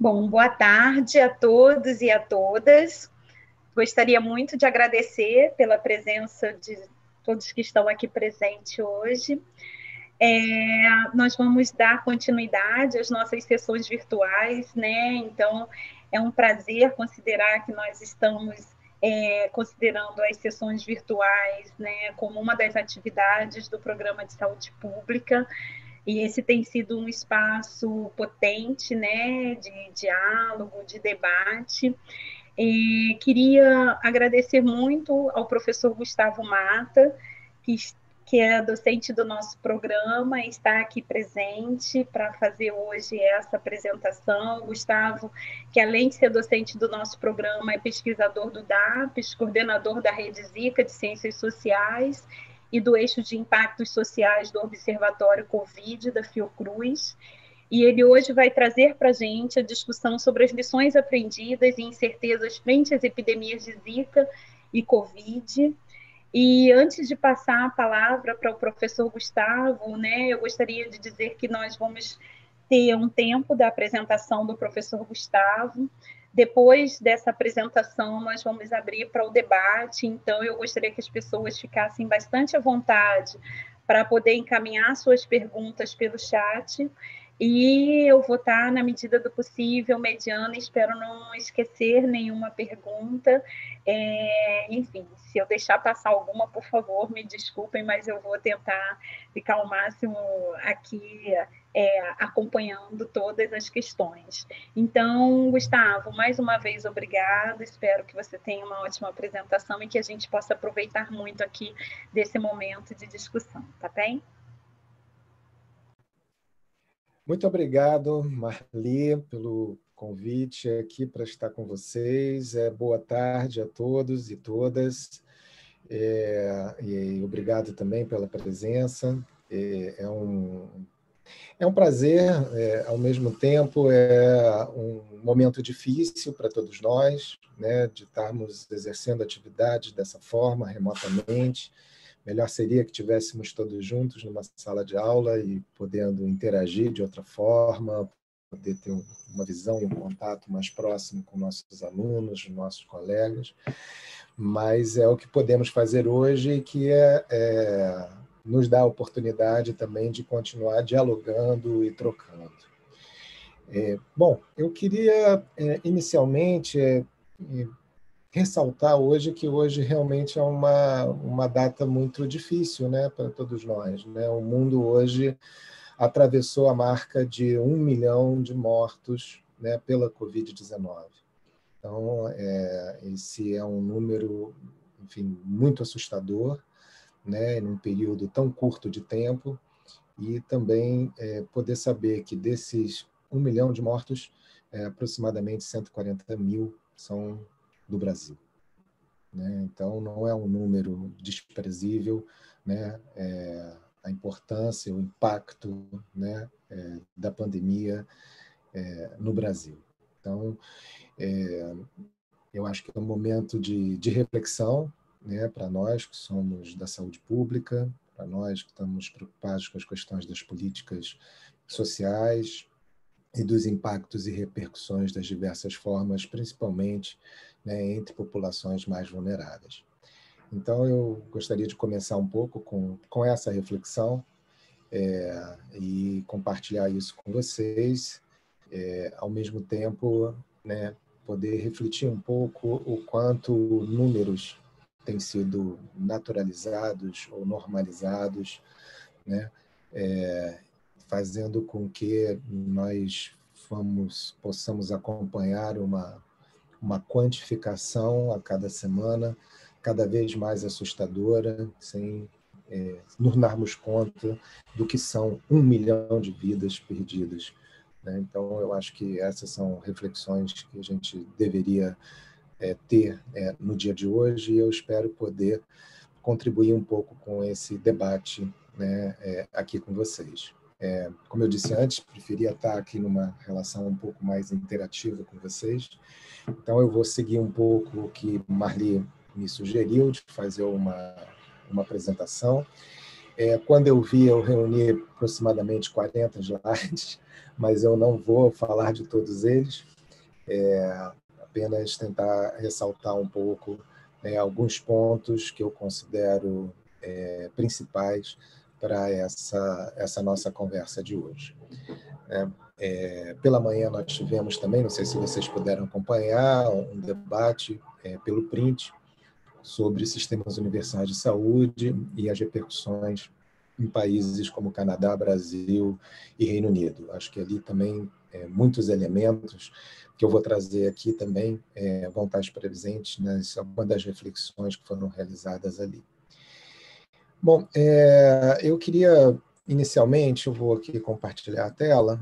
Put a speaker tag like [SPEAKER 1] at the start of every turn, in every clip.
[SPEAKER 1] Bom, boa tarde a todos e a todas. Gostaria muito de agradecer pela presença de todos que estão aqui presentes hoje. Nós vamos dar continuidade às nossas sessões virtuais, né? Então, é um prazer considerar que nós estamos considerando as sessões virtuais, né, como uma das atividades do Programa de Saúde Pública. E esse tem sido um espaço potente, né, de diálogo, de debate. E queria agradecer muito ao professor Gustavo Mata, que é docente do nosso programa, e está aqui presente para fazer hoje essa apresentação. Gustavo, que além de ser docente do nosso programa, é pesquisador do DAPES, coordenador da Rede Zika de Ciências Sociais e do Eixo de Impactos Sociais do Observatório Covid da Fiocruz. E ele hoje vai trazer para a gente a discussão sobre as lições aprendidas e incertezas frente às epidemias de Zika e Covid. E antes de passar a palavra para o professor Gustavo, né, eu gostaria de dizer que nós vamos ter um tempo da apresentação do professor Gustavo. Depois dessa apresentação, nós vamos abrir para o debate. Então, eu gostaria que as pessoas ficassem bastante à vontade para poder encaminhar suas perguntas pelo chat. E eu vou estar, na medida do possível, mediana, espero não esquecer nenhuma pergunta. Enfim, se eu deixar passar alguma, por favor, me desculpem, mas eu vou tentar ficar ao máximo aqui acompanhando todas as questões. Então, Gustavo, mais uma vez, obrigado. Espero que você tenha uma ótima apresentação e que a gente possa aproveitar muito aqui desse momento de discussão, tá bem?
[SPEAKER 2] Muito obrigado, Marli, pelo convite aqui para estar com vocês. Boa tarde a todos e todas. E obrigado também pela presença. É um prazer, ao mesmo tempo, é um momento difícil para todos nós, né, de estarmos exercendo atividades dessa forma, remotamente. Melhor seria que tivéssemos todos juntos numa sala de aula e podendo interagir de outra forma, poder ter uma visão e um contato mais próximo com nossos alunos, nossos colegas. Mas é o que podemos fazer hoje, que nos dá a oportunidade também de continuar dialogando e trocando. Bom, eu queria inicialmente ressaltar hoje que hoje realmente é uma data muito difícil, né, para todos nós, né? O mundo hoje atravessou a marca de 1 milhão de mortos, né, pela Covid-19. Então, esse é um número, enfim, muito assustador, né, num período tão curto de tempo, e também poder saber que desses 1 milhão de mortos, aproximadamente 140 mil são do Brasil, né? Então, não é um número desprezível, né? A importância, o impacto, né, da pandemia no Brasil. Então, eu acho que é um momento de reflexão, né, para nós que somos da saúde pública, para nós que estamos preocupados com as questões das políticas sociais e dos impactos e repercussões das diversas formas, principalmente, né, entre populações mais vulneráveis. Então, eu gostaria de começar um pouco com essa reflexão e compartilhar isso com vocês, ao mesmo tempo, né, poder refletir um pouco o quanto números têm sido naturalizados ou normalizados, né, fazendo com que nós possamos acompanhar uma quantificação a cada semana, cada vez mais assustadora, sem nos darmos conta do que são 1 milhão de vidas perdidas, né? Então, eu acho que essas são reflexões que a gente deveria ter no dia de hoje, e eu espero poder contribuir um pouco com esse debate, né, aqui com vocês. Como eu disse antes, preferia estar aqui numa relação um pouco mais interativa com vocês, então eu vou seguir um pouco o que Marli me sugeriu, de fazer uma apresentação. Quando eu vi, eu reuni aproximadamente 40 slides, mas eu não vou falar de todos eles, apenas tentar ressaltar um pouco, né, alguns pontos que eu considero principais para essa nossa conversa de hoje. Pela manhã nós tivemos também, não sei se vocês puderam acompanhar, um debate pelo print sobre sistemas universais de saúde e as repercussões em países como Canadá, Brasil e Reino Unido. Acho que ali também muitos elementos que eu vou trazer aqui também vão estar presentes nas algumas das reflexões que foram realizadas ali. Bom, eu queria, inicialmente, eu vou aqui compartilhar a tela.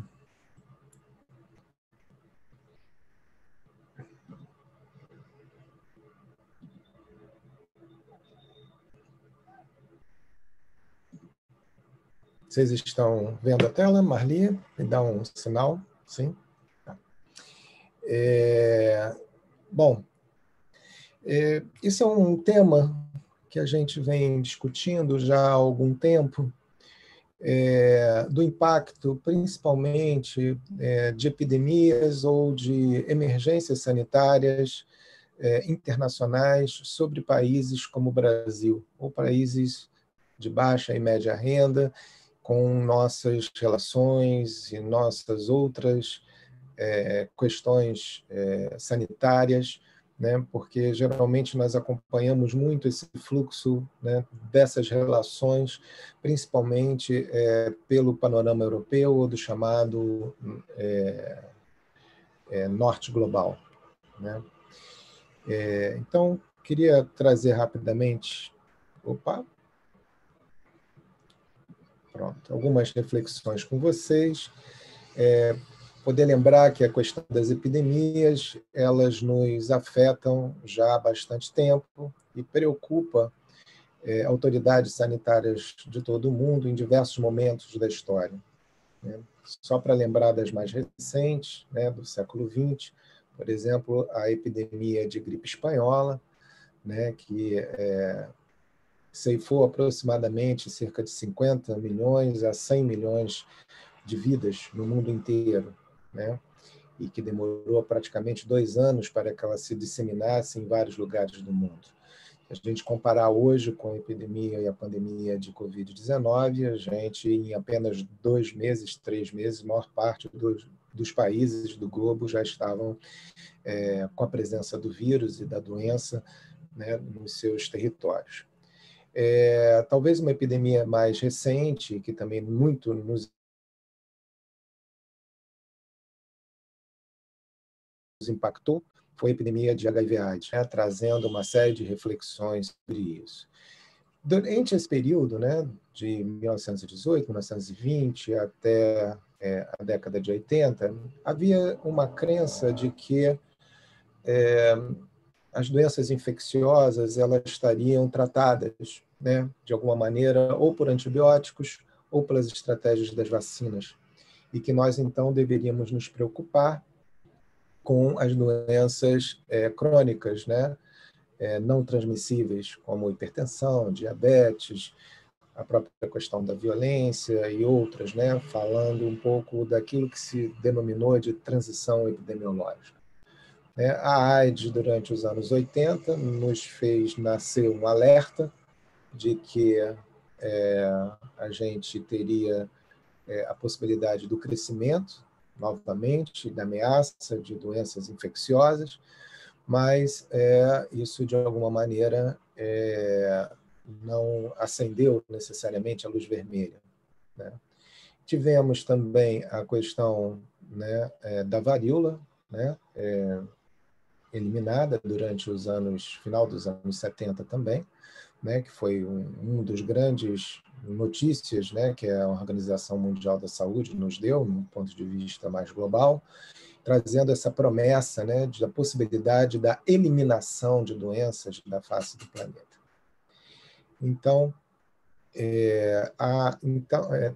[SPEAKER 2] Vocês estão vendo a tela? Marli, me dá um sinal. Sim? Tá. Bom, esse é um tema que a gente vem discutindo já há algum tempo, do impacto, principalmente, de epidemias ou de emergências sanitárias internacionais sobre países como o Brasil, ou países de baixa e média renda, com nossas relações e nossas outras questões sanitárias, né? Porque geralmente nós acompanhamos muito esse fluxo, né, dessas relações, principalmente pelo panorama europeu ou do chamado norte global, né? Então, queria trazer rapidamente, pronto, algumas reflexões com vocês. Poder lembrar que a questão das epidemias, elas nos afetam já há bastante tempo e preocupa autoridades sanitárias de todo o mundo em diversos momentos da história, né? Só para lembrar das mais recentes, né, do século XX, por exemplo, a epidemia de gripe espanhola, né, que ceifou aproximadamente cerca de 50 milhões a 100 milhões de vidas no mundo inteiro, né? E que demorou praticamente 2 anos para que ela se disseminasse em vários lugares do mundo. Se a gente comparar hoje com a epidemia e a pandemia de Covid-19, a gente, em apenas 2 meses, 3 meses, a maior parte dos países do globo já estavam com a presença do vírus e da doença, né, nos seus territórios. Talvez uma epidemia mais recente, que também muito nos impactou, foi a epidemia de HIV/AIDS, né, trazendo uma série de reflexões sobre isso. Durante esse período, né, de 1918, 1920 até a década de 80, havia uma crença de que as doenças infecciosas elas estariam tratadas, né, de alguma maneira, ou por antibióticos ou pelas estratégias das vacinas, e que nós, então, deveríamos nos preocupar com as doenças crônicas, né, não transmissíveis, como hipertensão, diabetes, a própria questão da violência e outras, né, falando um pouco daquilo que se denominou de transição epidemiológica. A AIDS, durante os anos 80, nos fez nascer um alerta de que a gente teria a possibilidade do crescimento, novamente, da ameaça de doenças infecciosas, mas isso, de alguma maneira, não acendeu necessariamente a luz vermelha, né? Tivemos também a questão, né, da varíola, né, eliminada durante os final dos anos 70 também, né, que foi um dos grandes notícias, né, que a Organização Mundial da Saúde nos deu, num ponto de vista mais global, trazendo essa promessa, né, da possibilidade da eliminação de doenças da face do planeta. Então,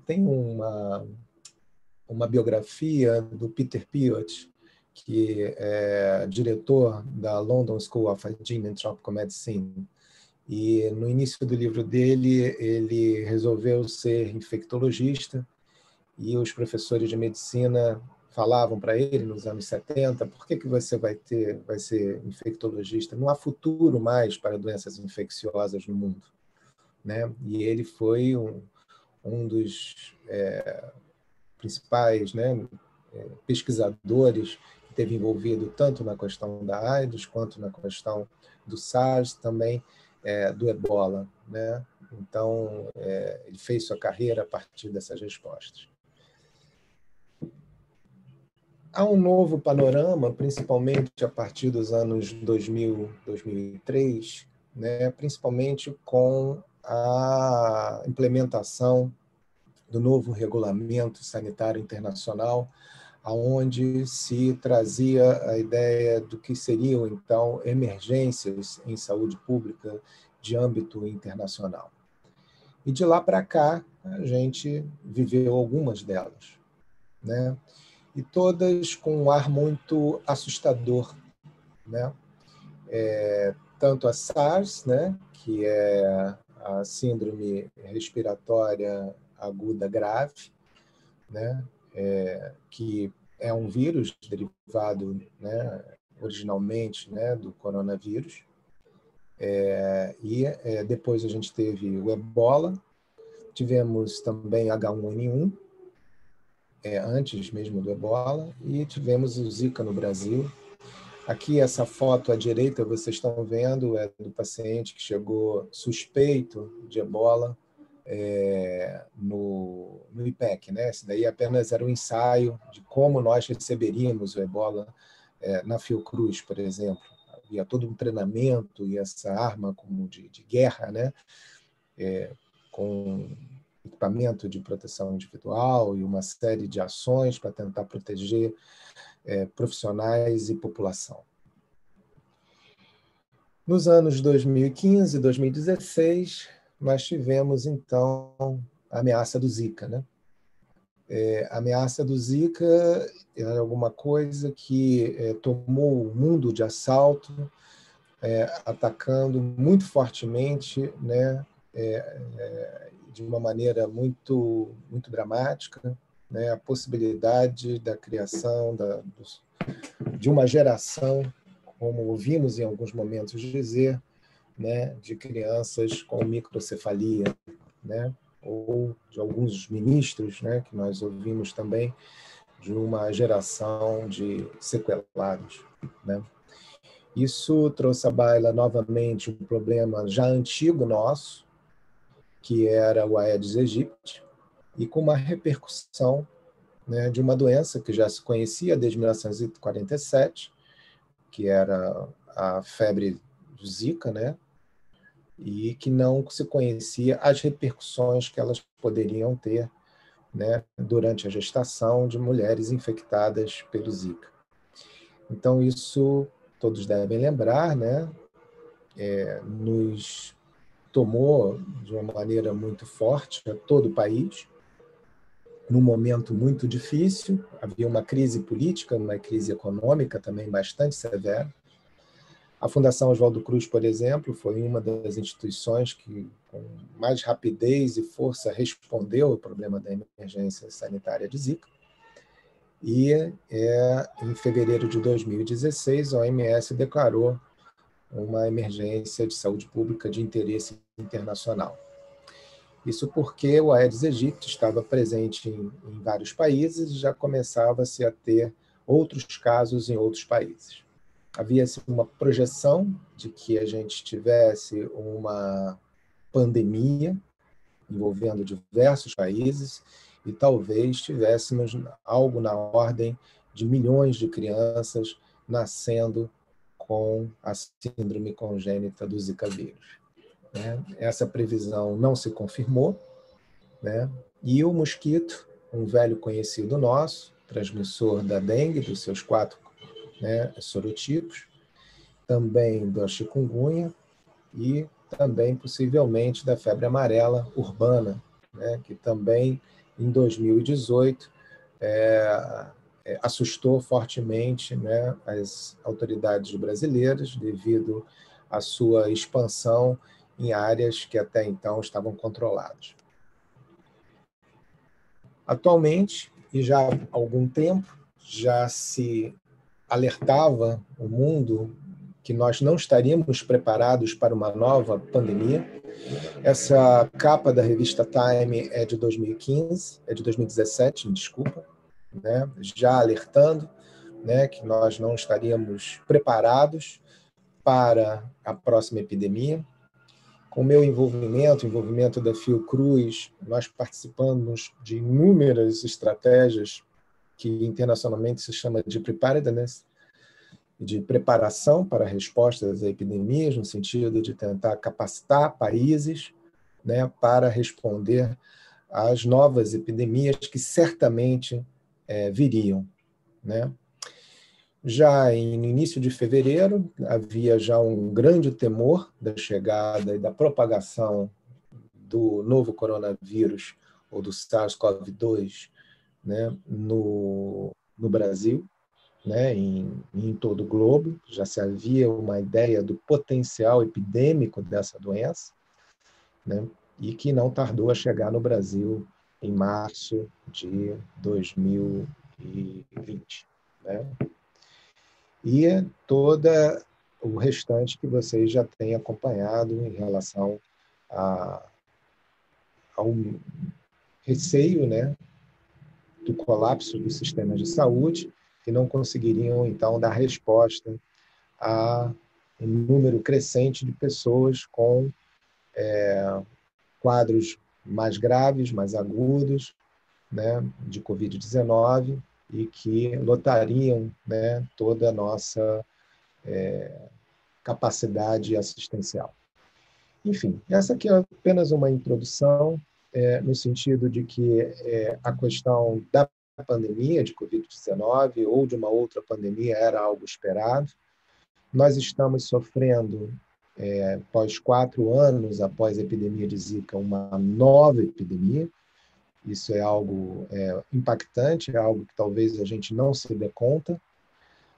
[SPEAKER 2] tem uma biografia do Peter Piot, que é diretor da London School of Hygiene and Tropical Medicine, E no início do livro dele, ele resolveu ser infectologista, e os professores de medicina falavam para ele nos anos 70: por que você vai ser infectologista? Não há futuro mais para doenças infecciosas no mundo, né? E ele foi um dos principais, né, pesquisadores que esteve envolvido tanto na questão da AIDS quanto na questão do SARS, também do Ebola, né? Então, ele fez sua carreira a partir dessas respostas. Há um novo panorama, principalmente a partir dos anos 2000, 2003, né? Principalmente com a implementação do novo Regulamento Sanitário Internacional, aonde se trazia a ideia do que seriam, então, emergências em saúde pública de âmbito internacional. E de lá para cá, a gente viveu algumas delas, né? E todas com um ar muito assustador, né? Tanto a SARS, né, que é a síndrome respiratória aguda grave, né, que é um vírus derivado, né, originalmente, né, do coronavírus. Depois a gente teve o Ebola, tivemos também H1N1, antes mesmo do Ebola, e tivemos o Zika no Brasil. Aqui, essa foto à direita, vocês estão vendo, é do paciente que chegou suspeito de Ebola no IPEC, né? Esse daí apenas era um ensaio de como nós receberíamos o Ebola na Fiocruz, por exemplo. Havia todo um treinamento e essa arma como de guerra, né? Com equipamento de proteção individual e uma série de ações para tentar proteger profissionais e população. Nos anos 2015 e 2016, nós tivemos, então, a ameaça do Zika, né? A ameaça do Zika era alguma coisa que tomou o mundo de assalto, atacando muito fortemente, né? De uma maneira muito, muito dramática, né? A possibilidade da criação de uma geração, como ouvimos em alguns momentos dizer, né, de crianças com microcefalia, né, ou de alguns ministros, né, que nós ouvimos também, de uma geração de sequelados, né. Isso trouxe à baila novamente um problema já antigo nosso, que era o Aedes aegypti, e com uma repercussão, né, de uma doença que já se conhecia desde 1947, que era a febre do Zika, né, e que não se conhecia as repercussões que elas poderiam ter, né, durante a gestação de mulheres infectadas pelo Zika. Então, isso todos devem lembrar, né, nos tomou de uma maneira muito forte a todo o país, num momento muito difícil. Havia uma crise política, uma crise econômica também bastante severa. A Fundação Oswaldo Cruz, por exemplo, foi uma das instituições que, com mais rapidez e força, respondeu ao problema da emergência sanitária de Zika. E, em fevereiro de 2016, a OMS declarou uma emergência de saúde pública de interesse internacional. Isso porque o Aedes aegypti estava presente em vários países e já começava-se a ter outros casos em outros países. Havia-se uma projeção de que a gente tivesse uma pandemia envolvendo diversos países e talvez tivéssemos algo na ordem de milhões de crianças nascendo com a síndrome congênita do Zika vírus, né? Essa previsão não se confirmou, né? E o mosquito, um velho conhecido nosso, transmissor da dengue, dos seus 4, né, sorotipos, também da chikungunya e também, possivelmente, da febre amarela urbana, né, que também, em 2018, assustou fortemente, né, as autoridades brasileiras devido à sua expansão em áreas que até então estavam controladas. Atualmente, e já há algum tempo, já se alertava o mundo que nós não estaríamos preparados para uma nova pandemia. Essa capa da revista Time é de 2015, é de 2017, me desculpa, né? Já alertando, né, que nós não estaríamos preparados para a próxima epidemia. Com o meu envolvimento da Fiocruz, nós participamos de inúmeras estratégias que internacionalmente se chama de preparedness, de preparação para respostas a epidemias, no sentido de tentar capacitar países, né, para responder às novas epidemias que certamente viriam, né? Já no início de fevereiro, havia já um grande temor da chegada e da propagação do novo coronavírus, ou do SARS-CoV-2, né, no Brasil, né, em todo o globo. Já se havia uma ideia do potencial epidêmico dessa doença, né, e que não tardou a chegar no Brasil em março de 2020. Né? E todo o restante que vocês já têm acompanhado em relação ao receio, né, do colapso dos sistemas de saúde, que não conseguiriam, então, dar resposta a um número crescente de pessoas com quadros mais graves, mais agudos, né, de Covid-19, e que lotariam, né, toda a nossa capacidade assistencial. Enfim, essa aqui é apenas uma introdução, no sentido de que a questão da pandemia de Covid-19 ou de uma outra pandemia era algo esperado. Nós estamos sofrendo, após 4 anos após a epidemia de Zika, uma nova epidemia. Isso é algo impactante, é algo que talvez a gente não se dê conta,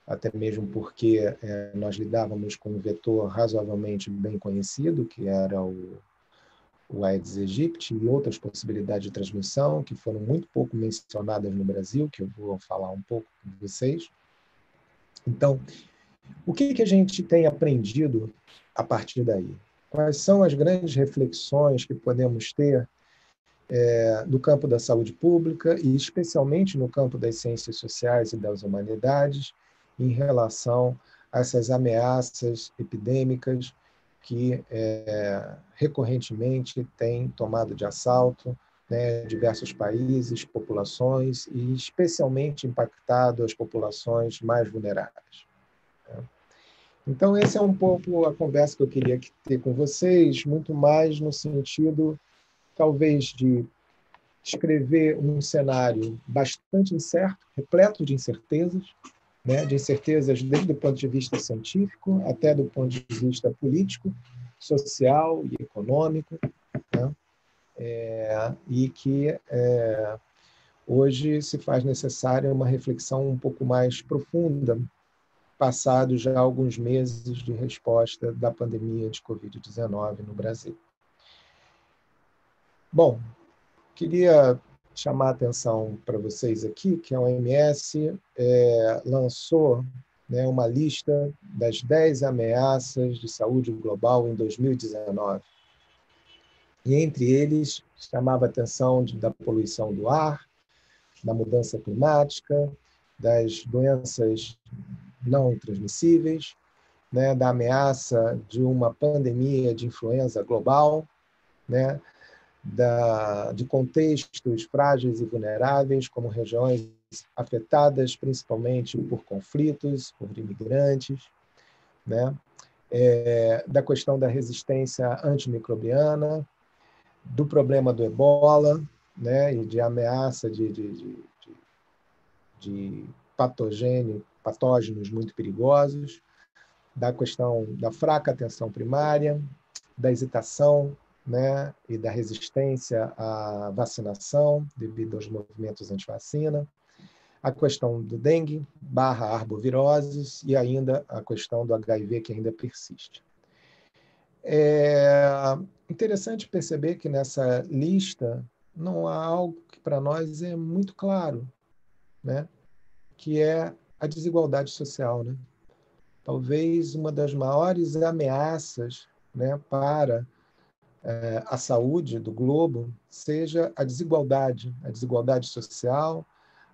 [SPEAKER 2] até mesmo porque nós lidávamos com um vetor razoavelmente bem conhecido, que era o Aedes aegypti, e outras possibilidades de transmissão que foram muito pouco mencionadas no Brasil, que eu vou falar um pouco com vocês. Então, o que a gente tem aprendido a partir daí? Quais são as grandes reflexões que podemos ter no campo da saúde pública e especialmente no campo das ciências sociais e das humanidades em relação a essas ameaças epidêmicas que recorrentemente têm tomado de assalto, né, diversos países, populações, e especialmente impactado as populações mais vulneráveis. Então, essa é um pouco a conversa que eu queria ter com vocês, muito mais no sentido, talvez, de descrever um cenário bastante incerto, repleto de incertezas, né, de incertezas desde o ponto de vista científico até do ponto de vista político, social e econômico, né, e que hoje se faz necessária uma reflexão um pouco mais profunda, passados já alguns meses de resposta da pandemia de Covid-19 no Brasil. Bom, queria chamar a atenção para vocês aqui que a OMS lançou, né, uma lista das 10 ameaças de saúde global em 2019. E entre eles chamava a atenção da poluição do ar, da mudança climática, das doenças não transmissíveis, né, da ameaça de uma pandemia de influenza global, né, de contextos frágeis e vulneráveis, como regiões afetadas principalmente por conflitos, por imigrantes, né, da questão da resistência antimicrobiana, do problema do ebola, né, e de ameaça de patógenos muito perigosos, da questão da fraca atenção primária, da hesitação, né, e da resistência à vacinação devido aos movimentos anti-vacina, a questão do dengue / arboviroses e ainda a questão do HIV que ainda persiste. É interessante perceber que nessa lista não há algo que para nós é muito claro, né? Que é a desigualdade social, né? Talvez uma das maiores ameaças, né, para a saúde do globo seja a desigualdade social,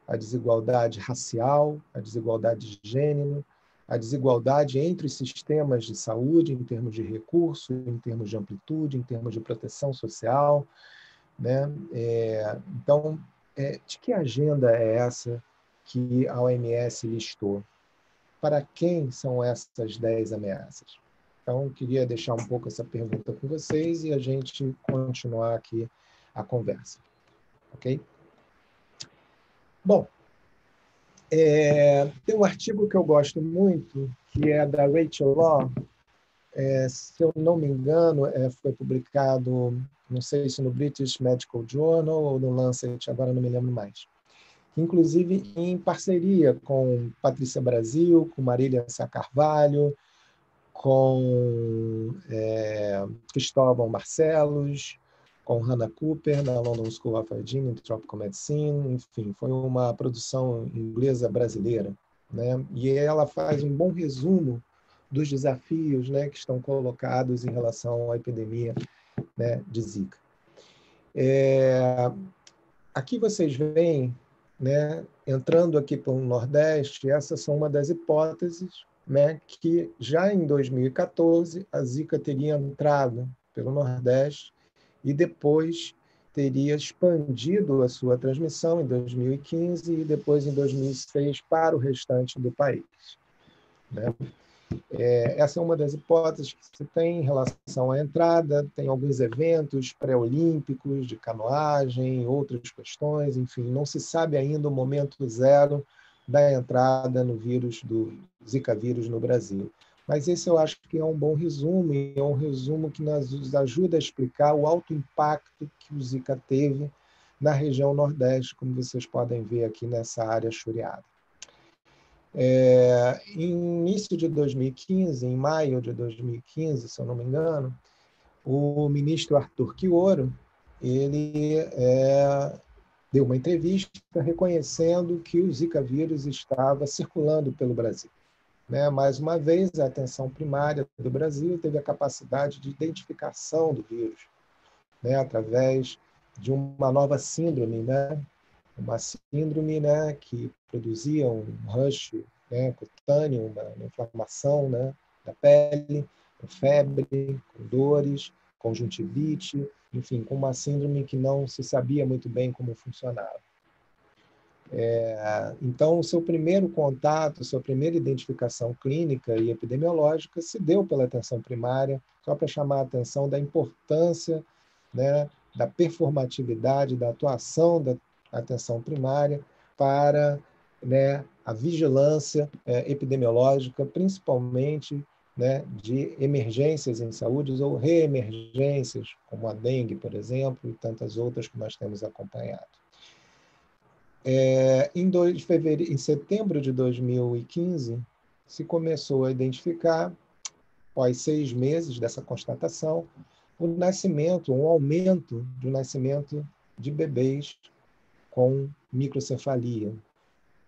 [SPEAKER 2] a desigualdade racial, a desigualdade de gênero, a desigualdade entre os sistemas de saúde em termos de recurso, em termos de amplitude, em termos de proteção social, né? Então, de que agenda é essa que a OMS listou? Para quem são essas 10 ameaças? Então, eu queria deixar um pouco essa pergunta com vocês e a gente continuar aqui a conversa. Ok? Bom, tem um artigo que eu gosto muito, que é da Rachel Law. Se eu não me engano, foi publicado, não sei se no British Medical Journal ou no Lancet, agora não me lembro mais. Inclusive em parceria com Patrícia Brasil, com Marília Sá Carvalho, com Cristóvão Barcelos, com Hannah Cooper, na London School of Hygiene and Tropical Medicine. Enfim, foi uma produção inglesa brasileira, né? E ela faz um bom resumo dos desafios, né, que estão colocados em relação à epidemia, né, de Zika. Aqui vocês veem, né, entrando aqui para o Nordeste, essas são uma das hipóteses, né, que já em 2014 a Zika teria entrado pelo Nordeste e depois teria expandido a sua transmissão em 2015 e depois em 2006 para o restante do país, né? Essa é uma das hipóteses que se tem em relação à entrada. Tem alguns eventos pré-olímpicos de canoagem, outras questões, enfim, não se sabe ainda o momento zero da entrada no vírus do Zika vírus no Brasil. Mas esse eu acho que é um bom resumo, e é um resumo que nos ajuda a explicar o alto impacto que o Zika teve na região Nordeste, como vocês podem ver aqui nessa área choreada. Em início de 2015, em maio de 2015, se eu não me engano, o ministro Arthur Quioro, ele deu uma entrevista reconhecendo que o Zika vírus estava circulando pelo Brasil, né? Mais uma vez, a atenção primária do Brasil teve a capacidade de identificação do vírus, né, através de uma nova síndrome, né? Uma síndrome, né, que produzia um rush, né, cutâneo, uma inflamação, né, da pele, com febre, com dores, conjuntivite, enfim, com uma síndrome que não se sabia muito bem como funcionava. Então, o seu primeiro contato, sua primeira identificação clínica e epidemiológica se deu pela atenção primária, só para chamar a atenção da importância, né, da performatividade, da atuação da atenção primária para, né, a vigilância epidemiológica, principalmente, né, de emergências em saúde ou reemergências, como a dengue, por exemplo, e tantas outras que nós temos acompanhado. Em setembro de 2015, se começou a identificar, após 6 meses dessa constatação, um aumento do nascimento de bebês com microcefalia,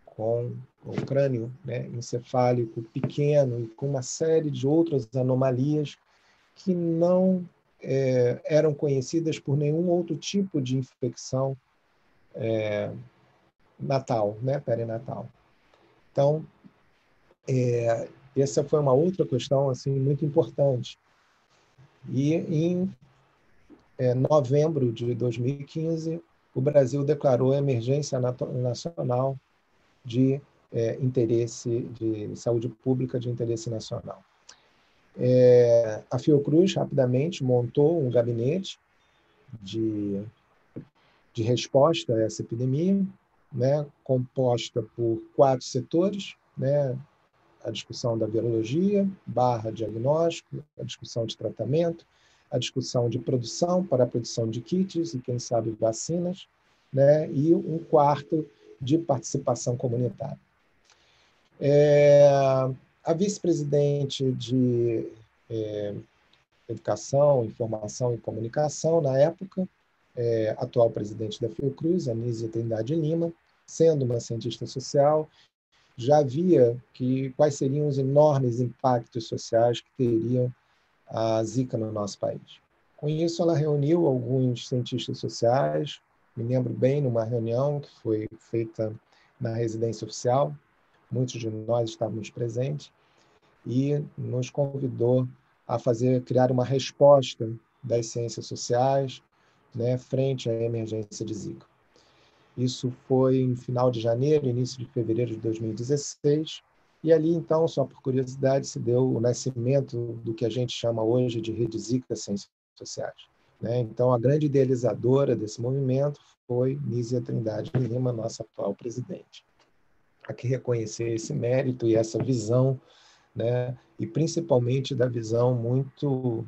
[SPEAKER 2] com o crânio, né, encefálico pequeno e com uma série de outras anomalias que não eram conhecidas por nenhum outro tipo de infecção natal, né, perinatal. Então, essa foi uma outra questão assim muito importante. E em novembro de 2015, o Brasil declarou emergência nacional de interesse de saúde pública de interesse nacional. A Fiocruz rapidamente montou um gabinete de resposta a essa epidemia, né, composta por 4 setores, né, a discussão da virologia, diagnóstico, a discussão de tratamento, a discussão de produção para a produção de kits e, quem sabe, vacinas, né, e um quarto de participação comunitária. A vice-presidente Educação, Informação e Comunicação, na época, atual presidente da Fiocruz, Anísia Trindade Lima, sendo uma cientista social, já via quais seriam os enormes impactos sociais que teria a Zika no nosso país. Com isso, ela reuniu alguns cientistas sociais, me lembro bem, numa reunião que foi feita na residência oficial, muitos de nós estávamos presentes, e nos convidou a criar uma resposta das ciências sociais, né, frente à emergência de Zika. Isso foi no final de janeiro, início de fevereiro de 2016, e ali, então, só por curiosidade, se deu o nascimento do que a gente chama hoje de Rede Zika Ciências Sociais. Né? Então, a grande idealizadora desse movimento foi Nízia Trindade Lima, nossa atual presidente. Há que reconhecer esse mérito e essa visão, né? E principalmente da visão muito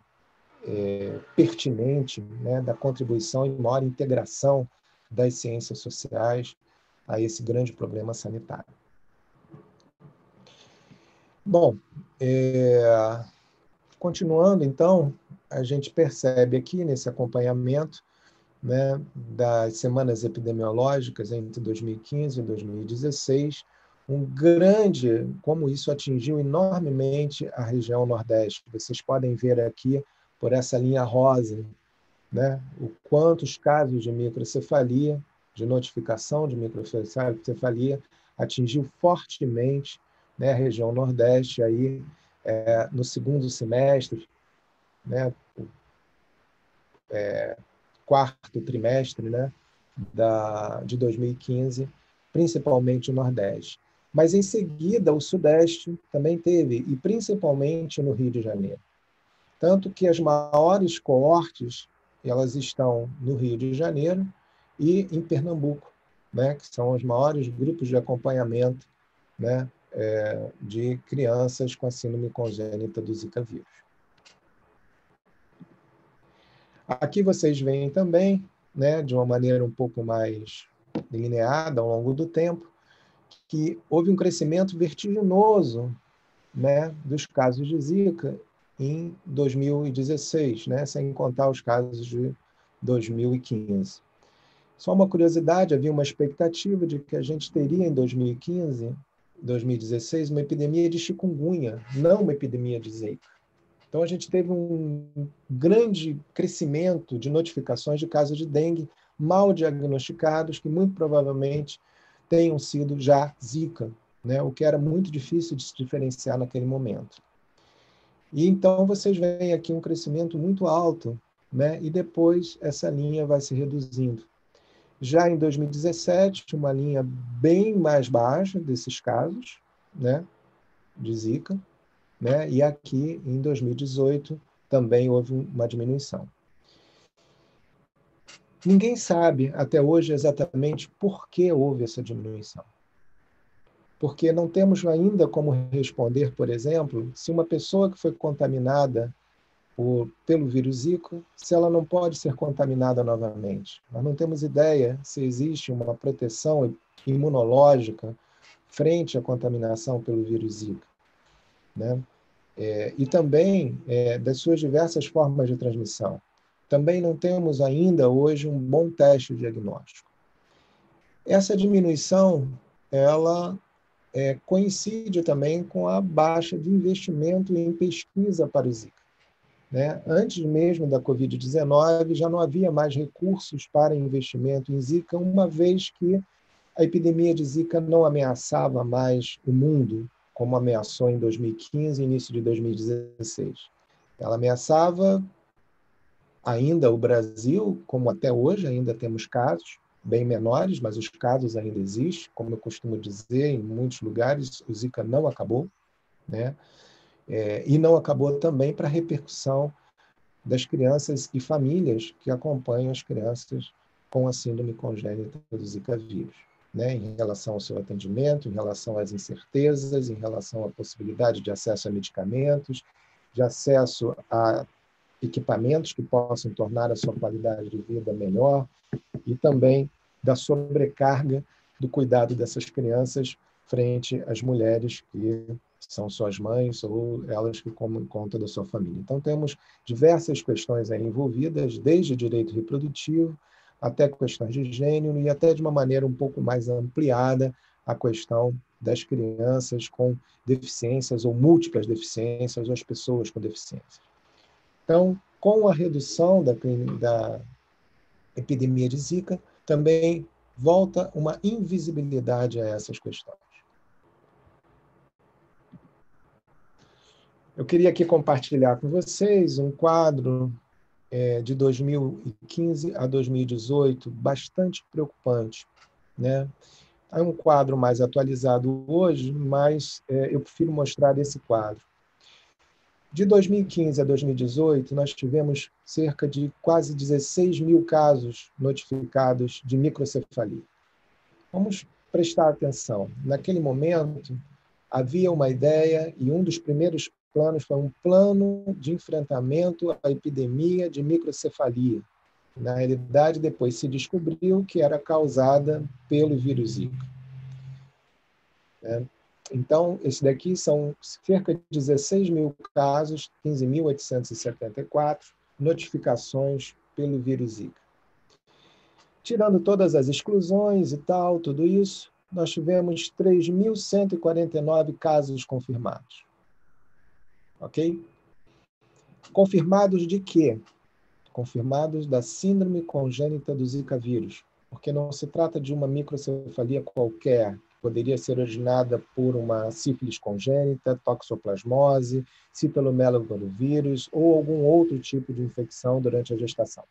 [SPEAKER 2] pertinente, né? Da contribuição e maior integração das ciências sociais a esse grande problema sanitário. Bom, continuando, então, a gente percebe aqui nesse acompanhamento, né, das semanas epidemiológicas entre 2015 e 2016, como isso atingiu enormemente a região Nordeste. Vocês podem ver aqui, por essa linha rosa, né, o quantos casos de microcefalia, de notificação de microcefalia, atingiu fortemente, né, a região Nordeste aí, no segundo semestre, né, quarto trimestre, né, de 2015, principalmente o Nordeste. Mas, em seguida, o Sudeste também teve, e principalmente no Rio de Janeiro. Tanto que as maiores coortes elas estão no Rio de Janeiro e em Pernambuco, né, que são os maiores grupos de acompanhamento, né, de crianças com a síndrome congênita do Zika vírus. Aqui vocês veem também, né, de uma maneira um pouco mais delineada ao longo do tempo, que houve um crescimento vertiginoso, né, dos casos de Zika em 2016, né, sem contar os casos de 2015. Só uma curiosidade, havia uma expectativa de que a gente teria em 2015, 2016, uma epidemia de chikungunya, não uma epidemia de Zika. Então, a gente teve um grande crescimento de notificações de casos de dengue mal diagnosticados, que muito provavelmente tenham sido já Zika, né? O que era muito difícil de se diferenciar naquele momento. E então vocês veem aqui um crescimento muito alto, né? E depois essa linha vai se reduzindo. Já em 2017, uma linha bem mais baixa desses casos, né, de Zika, né? E aqui, em 2018, também houve uma diminuição. Ninguém sabe, até hoje, exatamente por que houve essa diminuição. Porque não temos ainda como responder, por exemplo, se uma pessoa que foi contaminada pelo vírus Zika, se ela não pode ser contaminada novamente. Nós não temos ideia se existe uma proteção imunológica frente à contaminação pelo vírus Zika, né? E também das suas diversas formas de transmissão. Também não temos ainda hoje um bom teste diagnóstico. Essa diminuição, ela coincide também com a baixa de investimento em pesquisa para o Zika. Né? Antes mesmo da Covid-19, já não havia mais recursos para investimento em Zika, uma vez que a epidemia de Zika não ameaçava mais o mundo, como ameaçou em 2015 e início de 2016. Ela ameaçava ainda o Brasil, como até hoje ainda temos casos, bem menores, mas os casos ainda existem. Como eu costumo dizer, em muitos lugares o Zika não acabou, né? E não acabou também para a repercussão das crianças e famílias que acompanham as crianças com a síndrome congênita do Zika vírus, né? Em relação ao seu atendimento, em relação às incertezas, em relação à possibilidade de acesso a medicamentos, de acesso a equipamentos que possam tornar a sua qualidade de vida melhor e também da sobrecarga do cuidado dessas crianças frente às mulheres que são suas mães ou elas que tomam conta da sua família. Então, temos diversas questões aí envolvidas, desde direito reprodutivo até questões de gênero e até de uma maneira um pouco mais ampliada a questão das crianças com deficiências ou múltiplas deficiências, ou as pessoas com deficiências. Então, com a redução da epidemia de Zika, também volta uma invisibilidade a essas questões. Eu queria aqui compartilhar com vocês um quadro de 2015 a 2018, bastante preocupante, né? É um quadro mais atualizado hoje, mas eu prefiro mostrar esse quadro. De 2015 a 2018, nós tivemos cerca de quase 16 mil casos notificados de microcefalia. Vamos prestar atenção. Naquele momento, havia uma ideia, e um dos primeiros planos foi um plano de enfrentamento à epidemia de microcefalia. Na realidade, depois se descobriu que era causada pelo vírus Zika. Então, esse daqui são cerca de 16 mil casos, 15.874 notificações pelo vírus Zika. Tirando todas as exclusões e tal, tudo isso, nós tivemos 3.149 casos confirmados. Ok? Confirmados de quê? Confirmados da síndrome congênita do Zika vírus, porque não se trata de uma microcefalia qualquer, poderia ser originada por uma sífilis congênita, toxoplasmose, citomegalovírus ou algum outro tipo de infecção durante a gestação.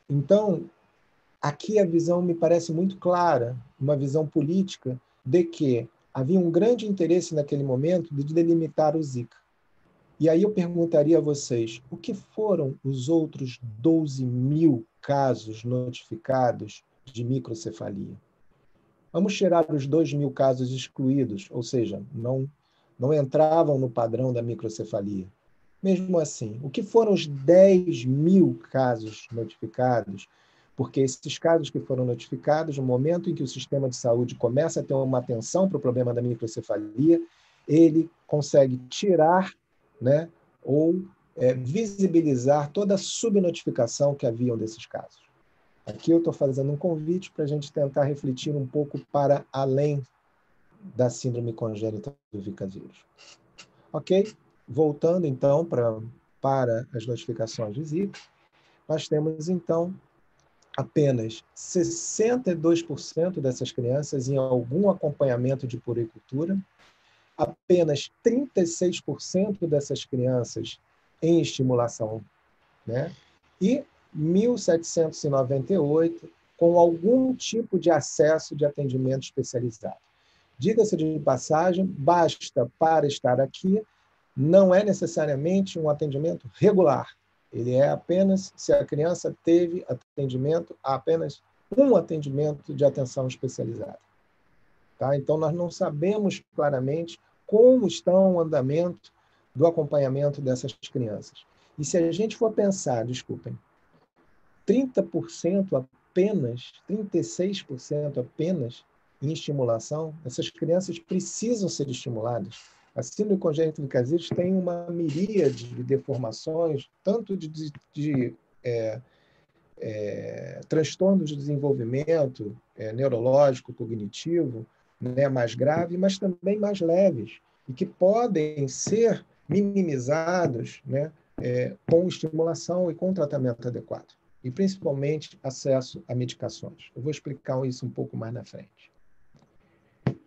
[SPEAKER 2] Então, aqui a visão me parece muito clara, uma visão política de que havia um grande interesse naquele momento de delimitar o Zika. E aí eu perguntaria a vocês, o que foram os outros 12 mil casos notificados de microcefalia? Vamos tirar os 2 mil casos excluídos, ou seja, não entravam no padrão da microcefalia. Mesmo assim, o que foram os 10 mil casos notificados? Porque esses casos que foram notificados, no momento em que o sistema de saúde começa a ter uma atenção para o problema da microcefalia, ele consegue tirar, né, ou visibilizar toda a subnotificação que haviam desses casos. Aqui eu estou fazendo um convite para a gente tentar refletir um pouco para além da síndrome congênita do Zika vírus. Ok? Voltando, então, para as notificações de Zika, nós temos, então, apenas 62% dessas crianças em algum acompanhamento de puericultura, apenas 36% dessas crianças em estimulação, né? E 1.798 com algum tipo de acesso de atendimento especializado. Diga-se de passagem, basta para estar aqui, não é necessariamente um atendimento regular. Ele é apenas se a criança teve atendimento, apenas um atendimento de atenção especializada. Tá? Então, nós não sabemos claramente como está o andamento do acompanhamento dessas crianças. E se a gente for pensar, 30% apenas, 36% apenas em estimulação, essas crianças precisam ser estimuladas. A síndrome congênita do Zika vírus tem uma miríade de deformações, tanto de transtornos de desenvolvimento neurológico, cognitivo, né, mais grave, mas também mais leves, e que podem ser minimizados, né, com estimulação e com tratamento adequado, e principalmente acesso a medicações. Eu vou explicar isso um pouco mais na frente.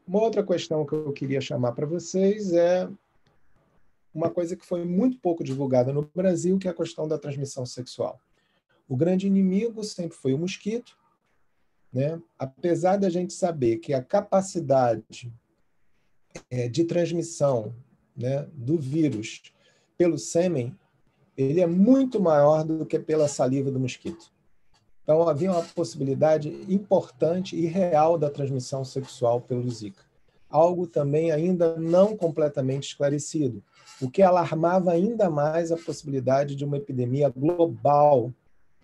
[SPEAKER 2] Uma outra questão que eu queria chamar para vocês é uma coisa que foi muito pouco divulgada no Brasil, que é a questão da transmissão sexual. O grande inimigo sempre foi o mosquito, né? Apesar da gente saber que a capacidade de transmissão, né, do vírus pelo sêmen, ele é muito maior do que pela saliva do mosquito. Então, havia uma possibilidade importante e real da transmissão sexual pelo Zika. Algo também ainda não completamente esclarecido, o que alarmava ainda mais a possibilidade de uma epidemia global,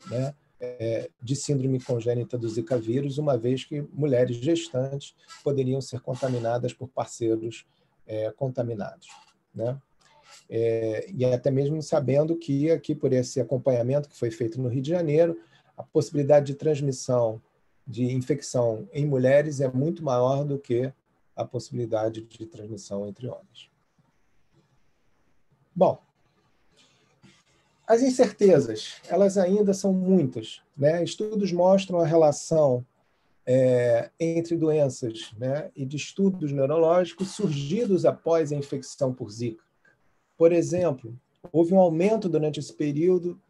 [SPEAKER 2] né, de síndrome congênita do Zika vírus, uma vez que mulheres gestantes poderiam ser contaminadas por parceiros contaminados, né? E até mesmo sabendo que aqui, por esse acompanhamento que foi feito no Rio de Janeiro, a possibilidade de transmissão de infecção em mulheres é muito maior do que a possibilidade de transmissão entre homens. Bom, as incertezas, elas ainda são muitas, né? Estudos mostram a relação entre doenças, né, e de estudos neurológicos surgidos após a infecção por Zika. Por exemplo, houve um aumento durante esse período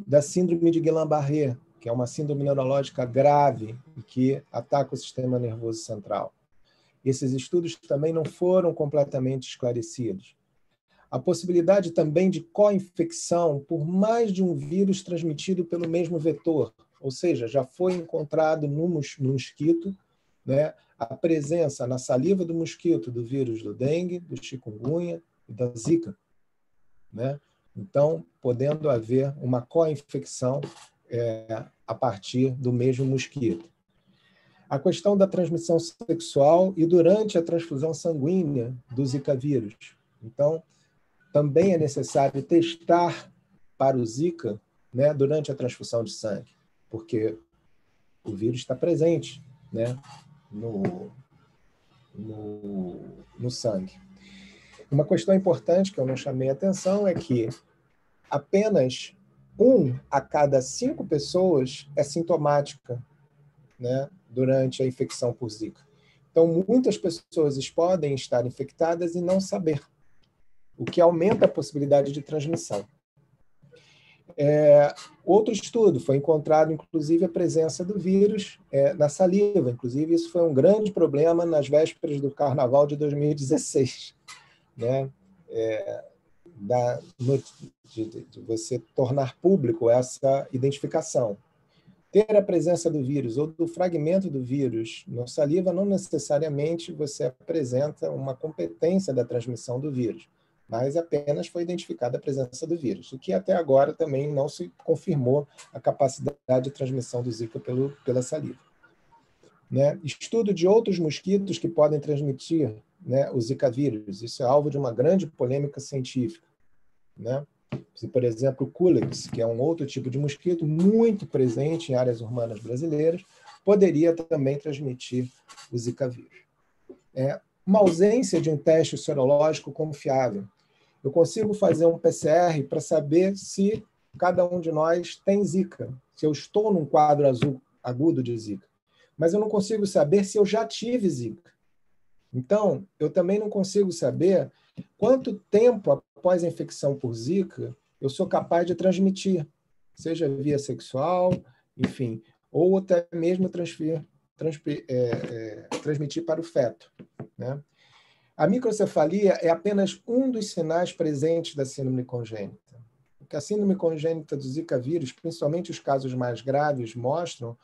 [SPEAKER 2] da síndrome de Guillain-Barré, que é uma síndrome neurológica grave e que ataca o sistema nervoso central. Esses estudos também não foram completamente esclarecidos. A possibilidade também de co-infecção por mais de um vírus transmitido pelo mesmo vetor, ou seja, já foi encontrado no mosquito, né, a presença na saliva do mosquito do vírus do dengue, do chikungunya e da Zika, né? Então, podendo haver uma co-infecção a partir do mesmo mosquito. A questão da transmissão sexual e durante a transfusão sanguínea do Zika vírus. Então, também é necessário testar para o Zika, né, durante a transfusão de sangue, porque o vírus está presente, né, no sangue. Uma questão importante que eu não chamei a atenção é que apenas 1 a cada 5 pessoas é sintomática, né, durante a infecção por Zika. Então, muitas pessoas podem estar infectadas e não saber, o que aumenta a possibilidade de transmissão. Outro estudo foi encontrado, inclusive, a presença do vírus na saliva. Inclusive, isso foi um grande problema nas vésperas do Carnaval de 2016, né? De você tornar público essa identificação. Ter a presença do vírus ou do fragmento do vírus na saliva não necessariamente você apresenta uma competência da transmissão do vírus, mas apenas foi identificada a presença do vírus, o que até agora também não se confirmou a capacidade de transmissão do Zika pela saliva. Né? Estudo de outros mosquitos que podem transmitir, né, o Zika vírus, isso é alvo de uma grande polêmica científica. Né? Por exemplo, o Culex, que é um outro tipo de mosquito muito presente em áreas urbanas brasileiras, poderia também transmitir o Zika vírus. Uma ausência de um teste sorológico confiável. Eu consigo fazer um PCR para saber se cada um de nós tem Zika, se eu estou num quadro agudo de Zika. Mas eu não consigo saber se eu já tive Zika. Então, eu também não consigo saber quanto tempo após a infecção por Zika eu sou capaz de transmitir, seja via sexual, enfim, ou até mesmo transmitir para o feto. Né? A microcefalia é apenas um dos sinais presentes da síndrome congênita. O que a síndrome congênita do Zika vírus, principalmente os casos mais graves, mostram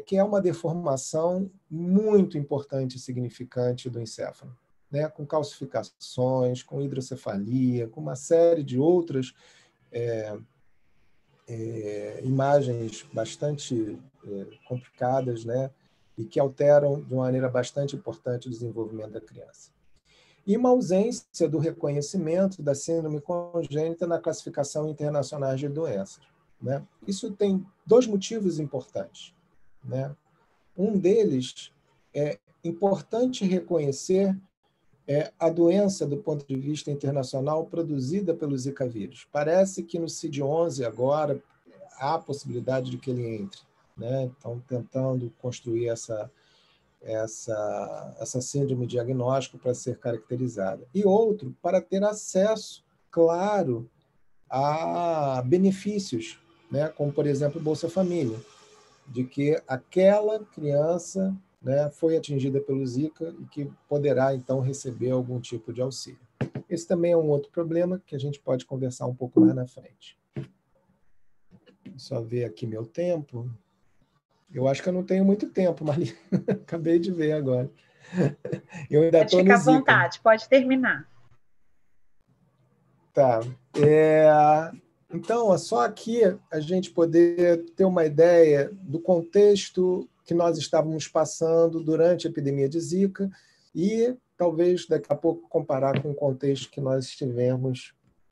[SPEAKER 2] que é uma deformação muito importante e significante do encéfalo, né? Com calcificações, com hidrocefalia, com uma série de outras imagens bastante complicadas, né? E que alteram de uma maneira bastante importante o desenvolvimento da criança. E uma ausência do reconhecimento da síndrome congênita na classificação internacional de doenças. Né? Isso tem 2 motivos importantes. Né? Um deles é importante reconhecer a doença do ponto de vista internacional produzida pelo Zika vírus. Parece que no CID-11 agora há a possibilidade de que ele entre. Né? Estão tentando construir essa síndrome diagnóstico para ser caracterizada. E outro, para ter acesso, claro, a benefícios, né? Como, por exemplo, Bolsa Família, de que aquela criança, né, foi atingida pelo Zika e que poderá, então, receber algum tipo de auxílio. Esse também é um outro problema que a gente pode conversar um pouco mais na frente. Só ver aqui meu tempo. Eu acho que eu não tenho muito tempo, Marli. Acabei de ver agora. Eu ainda estou no Zika.
[SPEAKER 1] Fica à vontade, pode terminar.
[SPEAKER 2] Tá. Então, é só aqui a gente poder ter uma ideia do contexto que nós estávamos passando durante a epidemia de Zika e talvez daqui a pouco comparar com o contexto que nós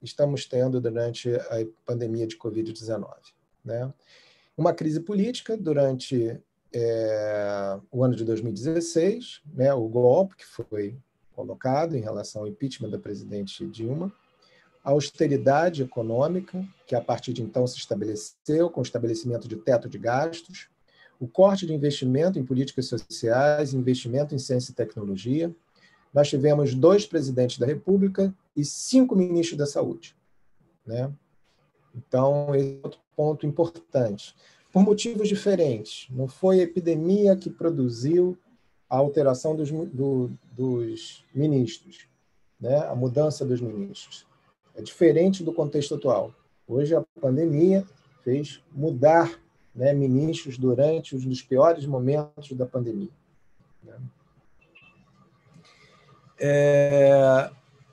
[SPEAKER 2] estamos tendo durante a pandemia de Covid-19, né? Uma crise política durante o ano de 2016, né, o golpe que foi colocado em relação ao impeachment da presidente Dilma, a austeridade econômica, que a partir de então se estabeleceu com o estabelecimento de teto de gastos, o corte de investimento em políticas sociais, investimento em ciência e tecnologia. Nós tivemos 2 presidentes da República e 5 ministros da Saúde, né? Então, esse é outro ponto importante. Por motivos diferentes. Não foi a epidemia que produziu a alteração dos ministros, né? A mudança dos ministros. É diferente do contexto atual. Hoje, a pandemia fez mudar, né, ministros durante um dos piores momentos da pandemia, né?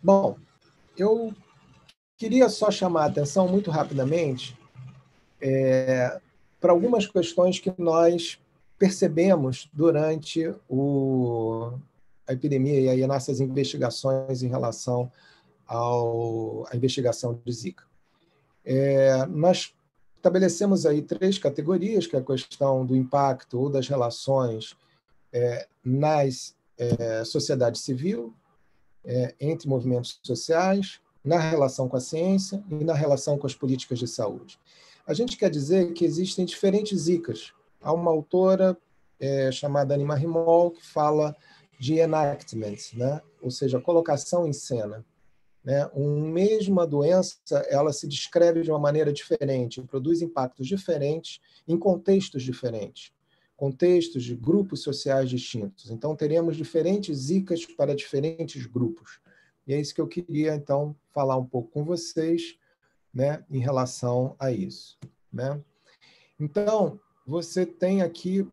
[SPEAKER 2] Bom, eu queria só chamar a atenção muito rapidamente para algumas questões que nós percebemos durante a epidemia e aí as nossas investigações em relação à investigação de Zika. Nós estabelecemos aí 3 categorias, que é a questão do impacto ou das relações nas sociedade civil, entre movimentos sociais, na relação com a ciência e na relação com as políticas de saúde. A gente quer dizer que existem diferentes Zicas. Há uma autora chamada Anima Rimol que fala de enactment, né? Ou seja, colocação em cena, né? Uma mesma doença, ela se descreve de uma maneira diferente, produz impactos diferentes em contextos diferentes, contextos de grupos sociais distintos. Então, teremos diferentes Zicas para diferentes grupos. E é isso que eu queria, então, falar um pouco com vocês, né, em relação a isso, né? Então, você tem aqui,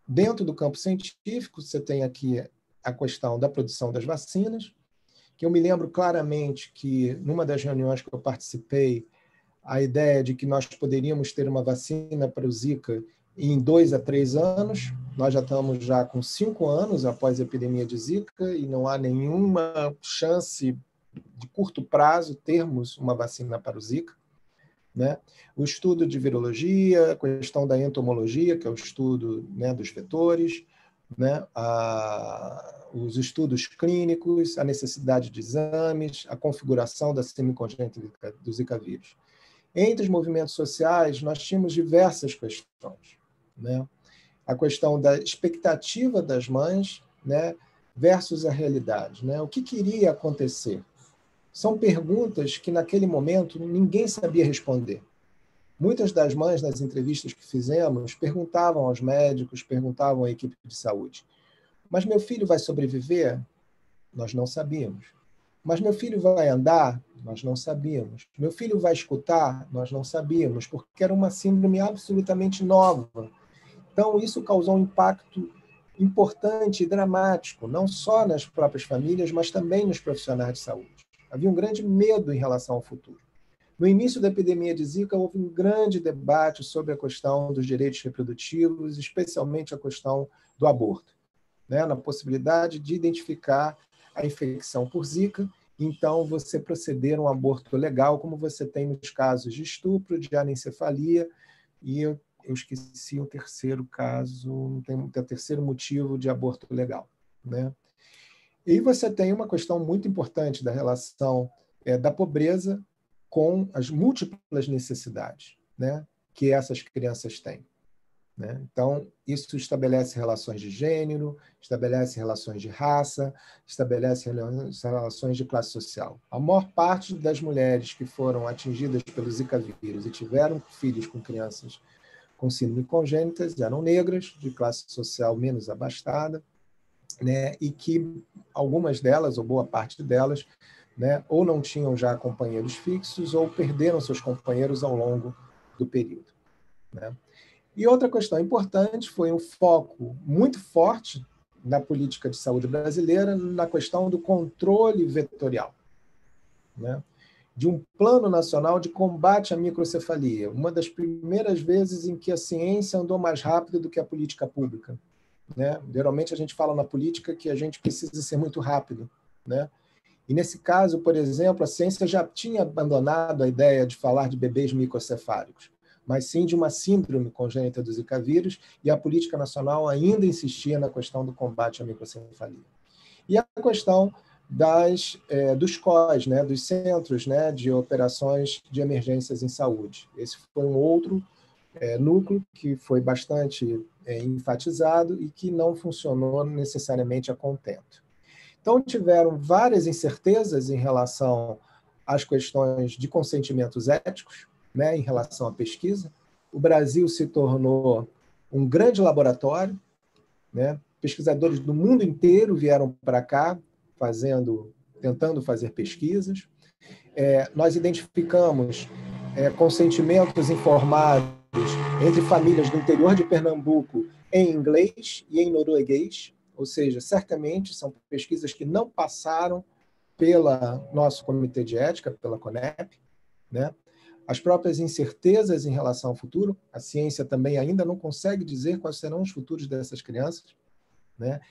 [SPEAKER 2] dentro do campo científico, você tem aqui a questão da produção das vacinas, que eu me lembro claramente que, numa das reuniões que eu participei, a ideia de que nós poderíamos ter uma vacina para o Zika em 2 a 3 anos. Nós já estamos com 5 anos após a epidemia de Zika e não há nenhuma chance de curto prazo termos uma vacina para o Zika, né? O estudo de virologia, a questão da entomologia, que é o estudo, né, dos vetores, né? Os estudos clínicos, a necessidade de exames, a configuração da semicongênita do Zika vírus. Entre os movimentos sociais, nós tínhamos diversas questões, né? A questão da expectativa das mães, né, versus a realidade, né? O que iria acontecer? São perguntas que, naquele momento, ninguém sabia responder. Muitas das mães, nas entrevistas que fizemos, perguntavam aos médicos, perguntavam à equipe de saúde: mas meu filho vai sobreviver? Nós não sabíamos. Mas meu filho vai andar? Nós não sabíamos. Meu filho vai escutar? Nós não sabíamos, porque era uma síndrome absolutamente nova. Então, isso causou um impacto importante e dramático, não só nas próprias famílias, mas também nos profissionais de saúde. Havia um grande medo em relação ao futuro. No início da epidemia de Zika, houve um grande debate sobre a questão dos direitos reprodutivos, especialmente a questão do aborto, né? Na possibilidade de identificar a infecção por Zika, então você proceder a um aborto legal, como você tem nos casos de estupro, de anencefalia, e eu esqueci o terceiro caso, tem o terceiro motivo de aborto legal, né? E você tem uma questão muito importante da relação da pobreza com as múltiplas necessidades, né, que essas crianças têm, né? Então, isso estabelece relações de gênero, estabelece relações de raça, estabelece relações de classe social. A maior parte das mulheres que foram atingidas pelo Zika vírus e tiveram filhos com crianças com síndrome congênitas eram negras, de classe social menos abastada, né? E que algumas delas, ou boa parte delas, né, ou não tinham já companheiros fixos ou perderam seus companheiros ao longo do período, né? E outra questão importante foi um foco muito forte na política de saúde brasileira na questão do controle vetorial, né? de um plano nacional de combate à microcefalia, uma das primeiras vezes em que a ciência andou mais rápido do que a política pública, né? Geralmente a gente fala na política que a gente precisa ser muito rápido, né? E nesse caso, por exemplo, a ciência já tinha abandonado a ideia de falar de bebês microcefálicos, mas sim de uma síndrome congênita do Zika vírus, e a política nacional ainda insistia na questão do combate à microcefalia. E a questão dos COIs, né, dos Centros, né, de Operações de Emergências em Saúde. Esse foi um outro núcleo que foi bastante enfatizado e que não funcionou necessariamente a contento. Então, tiveram várias incertezas em relação às questões de consentimentos éticos, né, em relação à pesquisa. O Brasil se tornou um grande laboratório, né? Pesquisadores do mundo inteiro vieram para cá tentando fazer pesquisas. Nós identificamos consentimentos informados entre famílias do interior de Pernambuco em inglês e em norueguês, ou seja, certamente são pesquisas que não passaram pelo nosso Comitê de Ética, pela CONEP, né? As próprias incertezas em relação ao futuro, a ciência também ainda não consegue dizer quais serão os futuros dessas crianças, né?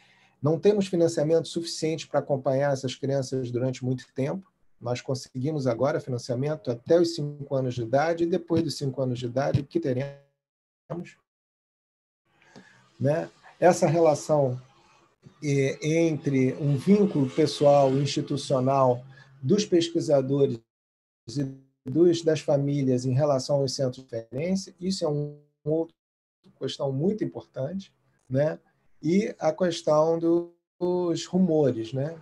[SPEAKER 2] Não temos financiamento suficiente para acompanhar essas crianças durante muito tempo. Nós conseguimos agora financiamento até os 5 anos de idade, e depois dos 5 anos de idade, o que teremos? Né? Essa relação entre um vínculo pessoal e institucional dos pesquisadores e das famílias em relação aos centros de referência, isso é uma outra questão muito importante, né? E a questão dos rumores, né?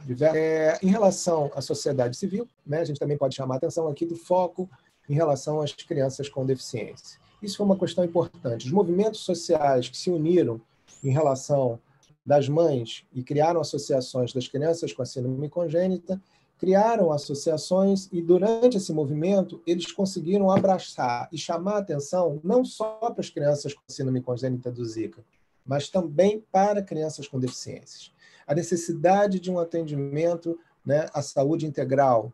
[SPEAKER 2] Em relação à sociedade civil, né? A gente também pode chamar a atenção aqui do foco em relação às crianças com deficiência. Isso foi uma questão importante. Os movimentos sociais que se uniram em relação das mães e criaram associações das crianças com a síndrome congênita, criaram associações e, durante esse movimento, eles conseguiram abraçar e chamar a atenção não só para as crianças com síndrome congênita do Zika, mas também para crianças com deficiências. A necessidade de um atendimento, né, à saúde integral,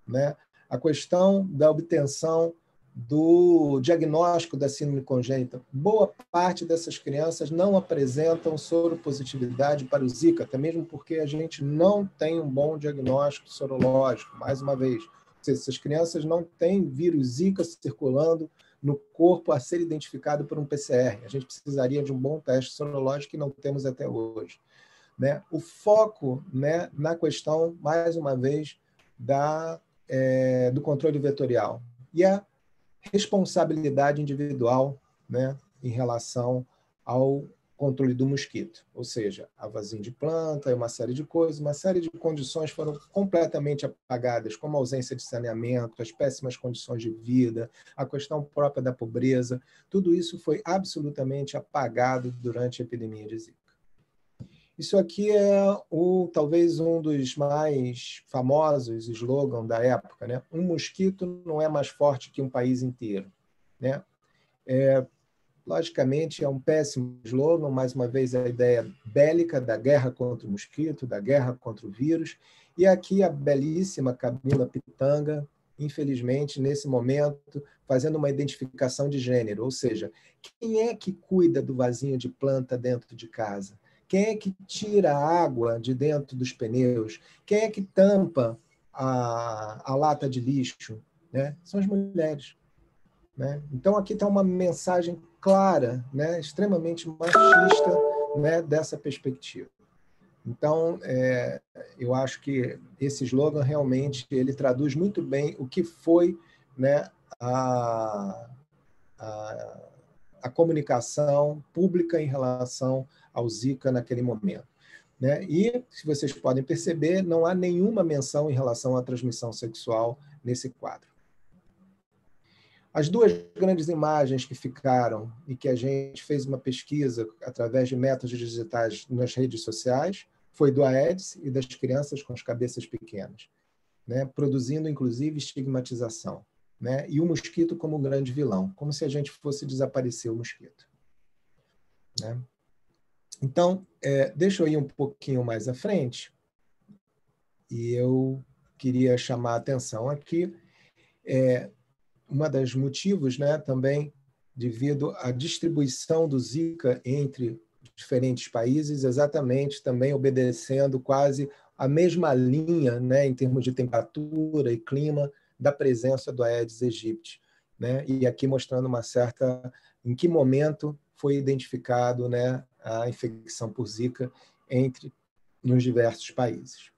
[SPEAKER 2] né, a questão da obtenção do diagnóstico da síndrome congênita. Boa parte dessas crianças não apresentam soropositividade para o Zika, até mesmo porque a gente não tem um bom diagnóstico sorológico, mais uma vez. Essas crianças não têm vírus Zika circulando no corpo a ser identificado por um PCR. A gente precisaria de um bom teste sorológico que não temos até hoje. Né? O foco, né, na questão, mais uma vez, do controle vetorial. E a responsabilidade individual, né, em relação ao controle do mosquito, ou seja, a vazio de planta, uma série de coisas, uma série de condições foram completamente apagadas, como a ausência de saneamento, as péssimas condições de vida, a questão própria da pobreza, tudo isso foi absolutamente apagado durante a epidemia de Zika. Isso aqui é talvez um dos mais famosos slogans da época, né? Um mosquito não é mais forte que um país inteiro, né? Logicamente, é um péssimo slogan, mais uma vez a ideia bélica da guerra contra o mosquito, da guerra contra o vírus, e aqui a belíssima Camila Pitanga, infelizmente, nesse momento, fazendo uma identificação de gênero, ou seja, quem é que cuida do vasinho de planta dentro de casa? Quem é que tira a água de dentro dos pneus? Quem é que tampa a lata de lixo? Né? São as mulheres. Né? Então, aqui está uma mensagem clara, né? Extremamente machista, né? Dessa perspectiva. Então, eu acho que esse slogan realmente ele traduz muito bem o que foi, né, a comunicação pública em relação ao Zika naquele momento. Né? E, se vocês podem perceber, não há nenhuma menção em relação à transmissão sexual nesse quadro. As duas grandes imagens que ficaram e que a gente fez uma pesquisa através de métodos digitais nas redes sociais foi do Aedes e das crianças com as cabeças pequenas, né? Produzindo, inclusive, estigmatização. Né? E o mosquito como um grande vilão, como se a gente fosse desaparecer o mosquito. Né? Então, deixa eu ir um pouquinho mais à frente, e eu queria chamar a atenção aqui uma das motivos, né, também devido à distribuição do Zika entre diferentes países, exatamente também obedecendo quase a mesma linha, né, em termos de temperatura e clima, da presença do Aedes aegypti, né? E aqui mostrando uma certa em que momento foi identificado, né, a infecção por Zika nos diversos países.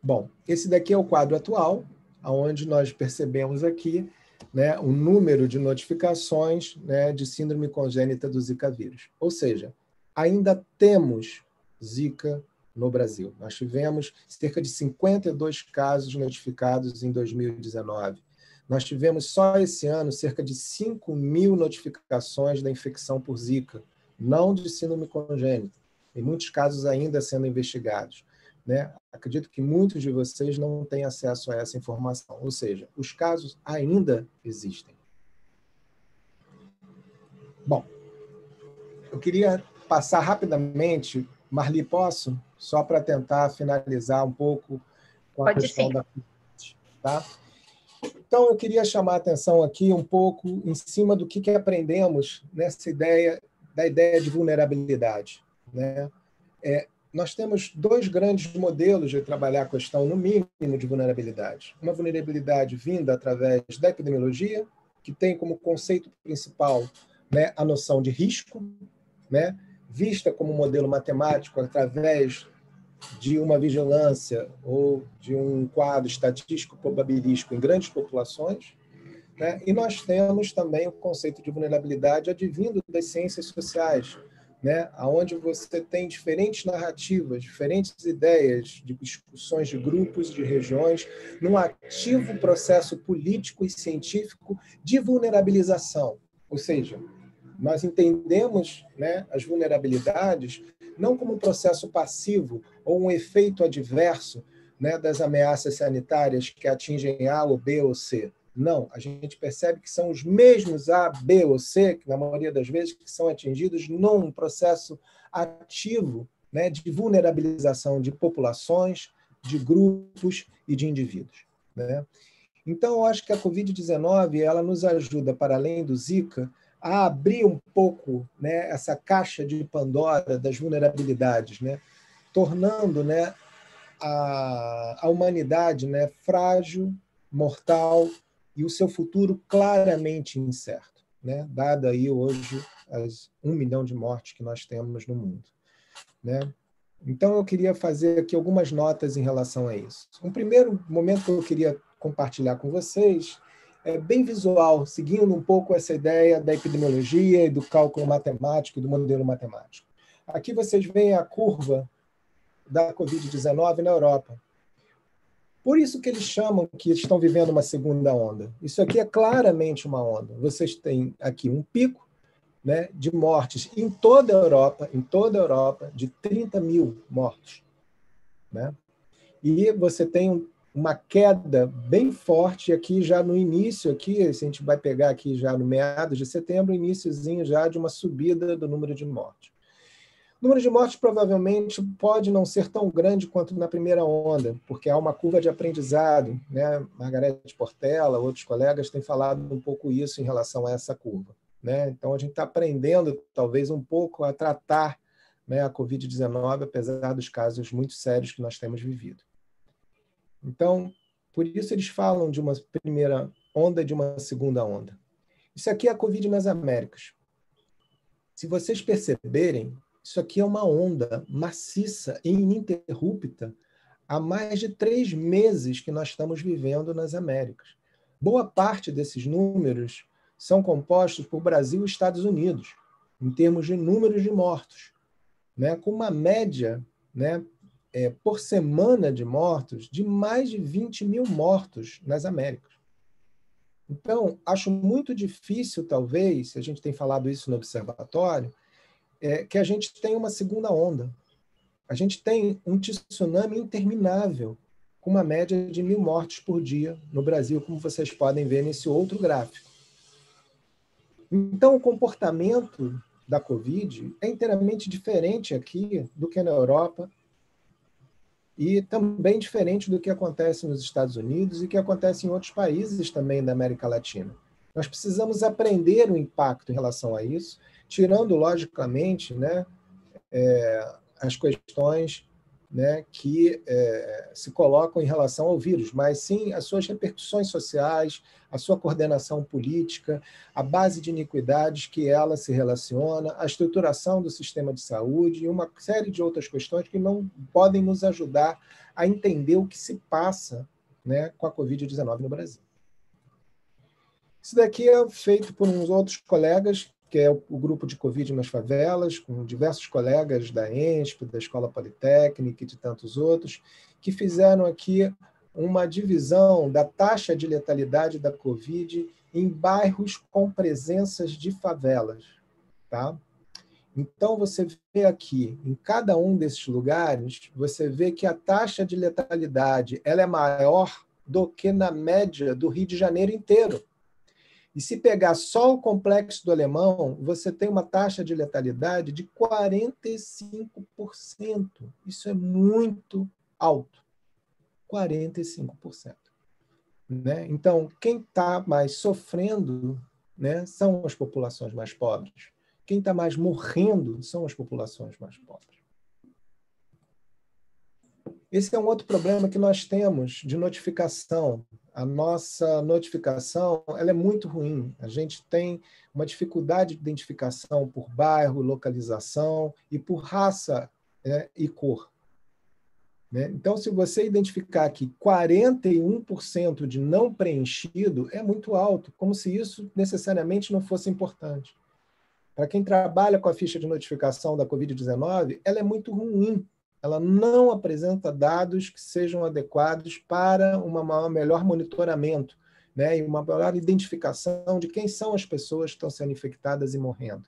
[SPEAKER 2] Bom, esse daqui é o quadro atual, onde nós percebemos aqui, né, o número de notificações, né, de síndrome congênita do Zika vírus. Ou seja, ainda temos Zika no Brasil. Nós tivemos cerca de 52 casos notificados em 2019. Nós tivemos só esse ano cerca de 5.000 notificações da infecção por Zika, não de síndrome congênita. Em muitos casos ainda sendo investigados, né? Acredito que muitos de vocês não têm acesso a essa informação, ou seja, os casos ainda existem. Bom, eu queria passar rapidamente, Marli, posso? Só para tentar finalizar um pouco com a questão da Covid, tá? Então, eu queria chamar a atenção aqui um pouco em cima do que aprendemos nessa ideia, da ideia de vulnerabilidade, né? Nós temos dois grandes modelos de trabalhar a questão, no mínimo, de vulnerabilidade. Uma vulnerabilidade vinda através da epidemiologia, que tem como conceito principal, né, a noção de risco, né, vista como modelo matemático através de uma vigilância ou de um quadro estatístico probabilístico em grandes populações, né? E nós temos também o conceito de vulnerabilidade advindo das ciências sociais, né? Onde você tem diferentes narrativas, diferentes ideias de discussões de grupos, de regiões, num ativo processo político e científico de vulnerabilização. Ou seja, nós entendemos, né, as vulnerabilidades não como um processo passivo ou um efeito adverso, né, das ameaças sanitárias que atingem A ou B ou C. Não, a gente percebe que são os mesmos A, B ou C, que na maioria das vezes que são atingidos num processo ativo, né, de vulnerabilização de populações, de grupos e de indivíduos, né? Então, eu acho que a Covid-19 ela nos ajuda, para além do Zika, a abrir um pouco, né, essa caixa de Pandora das vulnerabilidades, né, tornando, né, a humanidade, né, frágil, mortal e o seu futuro claramente incerto, né, dado aí hoje as 1 milhão de mortes que nós temos no mundo, né? Então, eu queria fazer aqui algumas notas em relação a isso. Um primeiro momento que eu queria compartilhar com vocês é bem visual, seguindo um pouco essa ideia da epidemiologia e do cálculo matemático e do modelo matemático. Aqui vocês veem a curva da Covid-19 na Europa. Por isso que eles chamam que estão vivendo uma segunda onda. Isso aqui é claramente uma onda. Vocês têm aqui um pico, né, de mortes em toda a Europa, de 30.000 mortos, né? E você tem uma queda bem forte aqui já no início, aqui, se a gente vai pegar aqui já no meados de setembro, iniciozinho já de uma subida do número de mortes. O número de mortes provavelmente pode não ser tão grande quanto na primeira onda, porque há uma curva de aprendizado, né? Margarete Portela, outros colegas têm falado um pouco isso em relação a essa curva, né? Então, a gente está aprendendo, talvez, um pouco a tratar, né, a Covid-19, apesar dos casos muito sérios que nós temos vivido. Então, por isso eles falam de uma primeira onda e de uma segunda onda. Isso aqui é a Covid nas Américas. Se vocês perceberem, isso aqui é uma onda maciça e ininterrupta há mais de 3 meses que nós estamos vivendo nas Américas. Boa parte desses números são compostos por Brasil e Estados Unidos, em termos de números de mortos, né, com uma média, né, por semana de mortos de mais de 20.000 mortos nas Américas. Então, acho muito difícil, talvez, a gente tem falado isso no observatório, que a gente tenha uma segunda onda. A gente tem um tsunami interminável, com uma média de 1.000 mortes por dia no Brasil, como vocês podem ver nesse outro gráfico. Então, o comportamento da Covid é inteiramente diferente aqui do que na Europa e também diferente do que acontece nos Estados Unidos e que acontece em outros países também da América Latina. Nós precisamos aprender o impacto em relação a isso, tirando, logicamente, né, as questões, né, que se colocam em relação ao vírus, mas sim as suas repercussões sociais, a sua coordenação política, a base de iniquidades que ela se relaciona, a estruturação do sistema de saúde e uma série de outras questões que não podem nos ajudar a entender o que se passa, né, com a Covid-19 no Brasil. Isso daqui é feito por uns outros colegas, que é o grupo de Covid nas favelas, com diversos colegas da ENSP, da Escola Politécnica e de tantos outros, que fizeram aqui uma divisão da taxa de letalidade da Covid em bairros com presenças de favelas. Tá? Então, você vê aqui, em cada um desses lugares, você vê que a taxa de letalidade ela é maior do que na média do Rio de Janeiro inteiro. E se pegar só o Complexo do Alemão, você tem uma taxa de letalidade de 45%. Isso é muito alto. 45%. Né? Então, quem está mais sofrendo, né, são as populações mais pobres. Quem está mais morrendo são as populações mais pobres. Esse é um outro problema que nós temos de notificação. A nossa notificação ela é muito ruim. A gente tem uma dificuldade de identificação por bairro, localização e por raça, né, e cor. Né? Então, se você identificar que 41% de não preenchido é muito alto, como se isso necessariamente não fosse importante. Para quem trabalha com a ficha de notificação da Covid-19, ela é muito ruim. Ela não apresenta dados que sejam adequados para melhor monitoramento, né, e uma melhor identificação de quem são as pessoas que estão sendo infectadas e morrendo.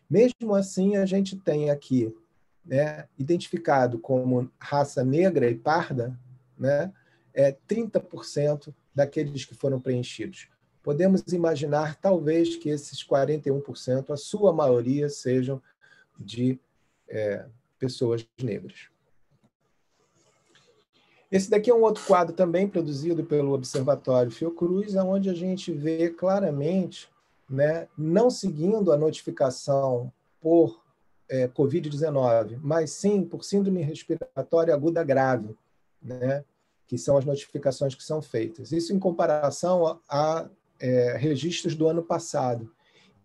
[SPEAKER 2] Mesmo assim, a gente tem aqui, né, identificado como raça negra e parda, né, 30% daqueles que foram preenchidos. Podemos imaginar, talvez, que esses 41%, a sua maioria, sejam de pessoas negras. Esse daqui é um outro quadro também produzido pelo Observatório Fiocruz, onde a gente vê claramente, né, não seguindo a notificação por Covid-19, mas sim por síndrome respiratória aguda grave, né, que são as notificações que são feitas. Isso em comparação a registros do ano passado.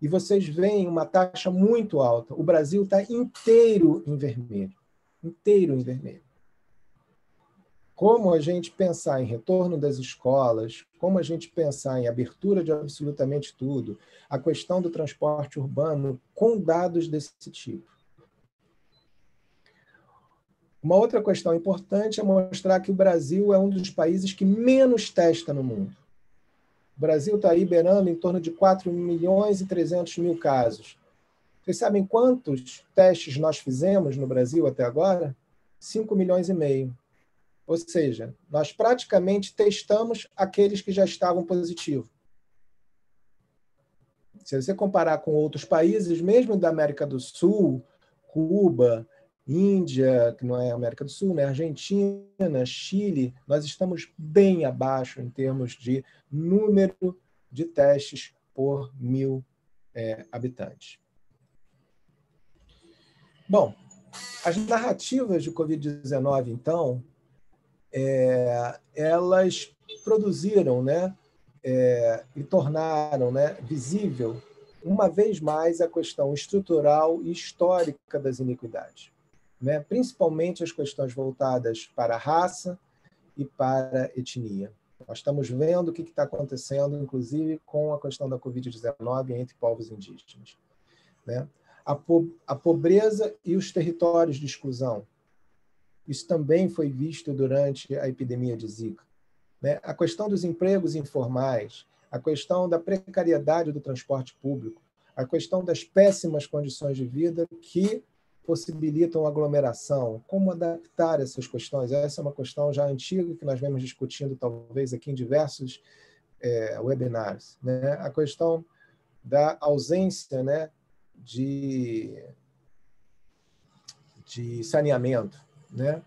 [SPEAKER 2] E vocês veem uma taxa muito alta. O Brasil está inteiro em vermelho. Inteiro em vermelho. Como a gente pensar em retorno das escolas, como a gente pensar em abertura de absolutamente tudo, a questão do transporte urbano com dados desse tipo. Uma outra questão importante é mostrar que o Brasil é um dos países que menos testa no mundo. O Brasil está aí beirando em torno de 4.300.000 casos. Vocês sabem quantos testes nós fizemos no Brasil até agora? 5,5 milhões. Ou seja, nós praticamente testamos aqueles que já estavam positivos. Se você comparar com outros países, mesmo da América do Sul, Cuba, Índia, que não é América do Sul, né? Argentina, Chile, nós estamos bem abaixo em termos de número de testes por 1.000 habitantes. Bom, as narrativas de Covid-19, então, elas produziram, né, e tornaram, né, visível, uma vez mais, a questão estrutural e histórica das iniquidades, né? Principalmente as questões voltadas para a raça e para a etnia. Nós estamos vendo o que está acontecendo, inclusive, com a questão da Covid-19 entre povos indígenas, né? A pobreza e os territórios de exclusão. Isso também foi visto durante a epidemia de Zika. Né? A questão dos empregos informais, a questão da precariedade do transporte público, a questão das péssimas condições de vida que possibilitam aglomeração, como adaptar essas questões. Essa é uma questão já antiga que nós vemos discutindo, talvez, aqui em diversos webinars. Né? A questão da ausência, né, de saneamento, né?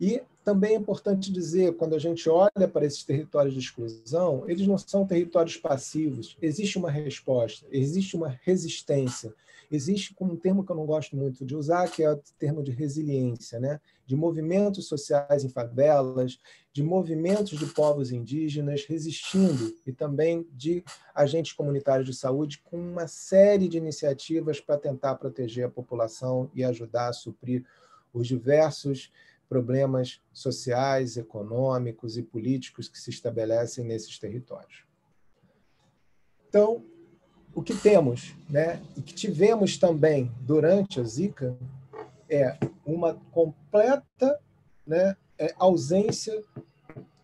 [SPEAKER 2] E também é importante dizer, quando a gente olha para esses territórios de exclusão, eles não são territórios passivos. Existe uma resposta, existe uma resistência, existe um termo que eu não gosto muito de usar, que é o termo de resiliência, né? De movimentos sociais em favelas, de movimentos de povos indígenas resistindo, e também de agentes comunitários de saúde com uma série de iniciativas para tentar proteger a população e ajudar a suprir os diversos problemas sociais, econômicos e políticos que se estabelecem nesses territórios. Então, o que temos, né, e que tivemos também durante a Zika, é uma completa, né, ausência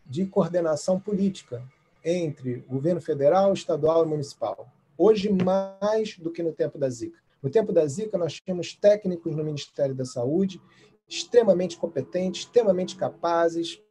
[SPEAKER 2] de coordenação política entre governo federal, estadual e municipal. Hoje, mais do que no tempo da Zika. No tempo da Zika, nós tínhamos técnicos no Ministério da Saúde extremamente competentes, extremamente capazes,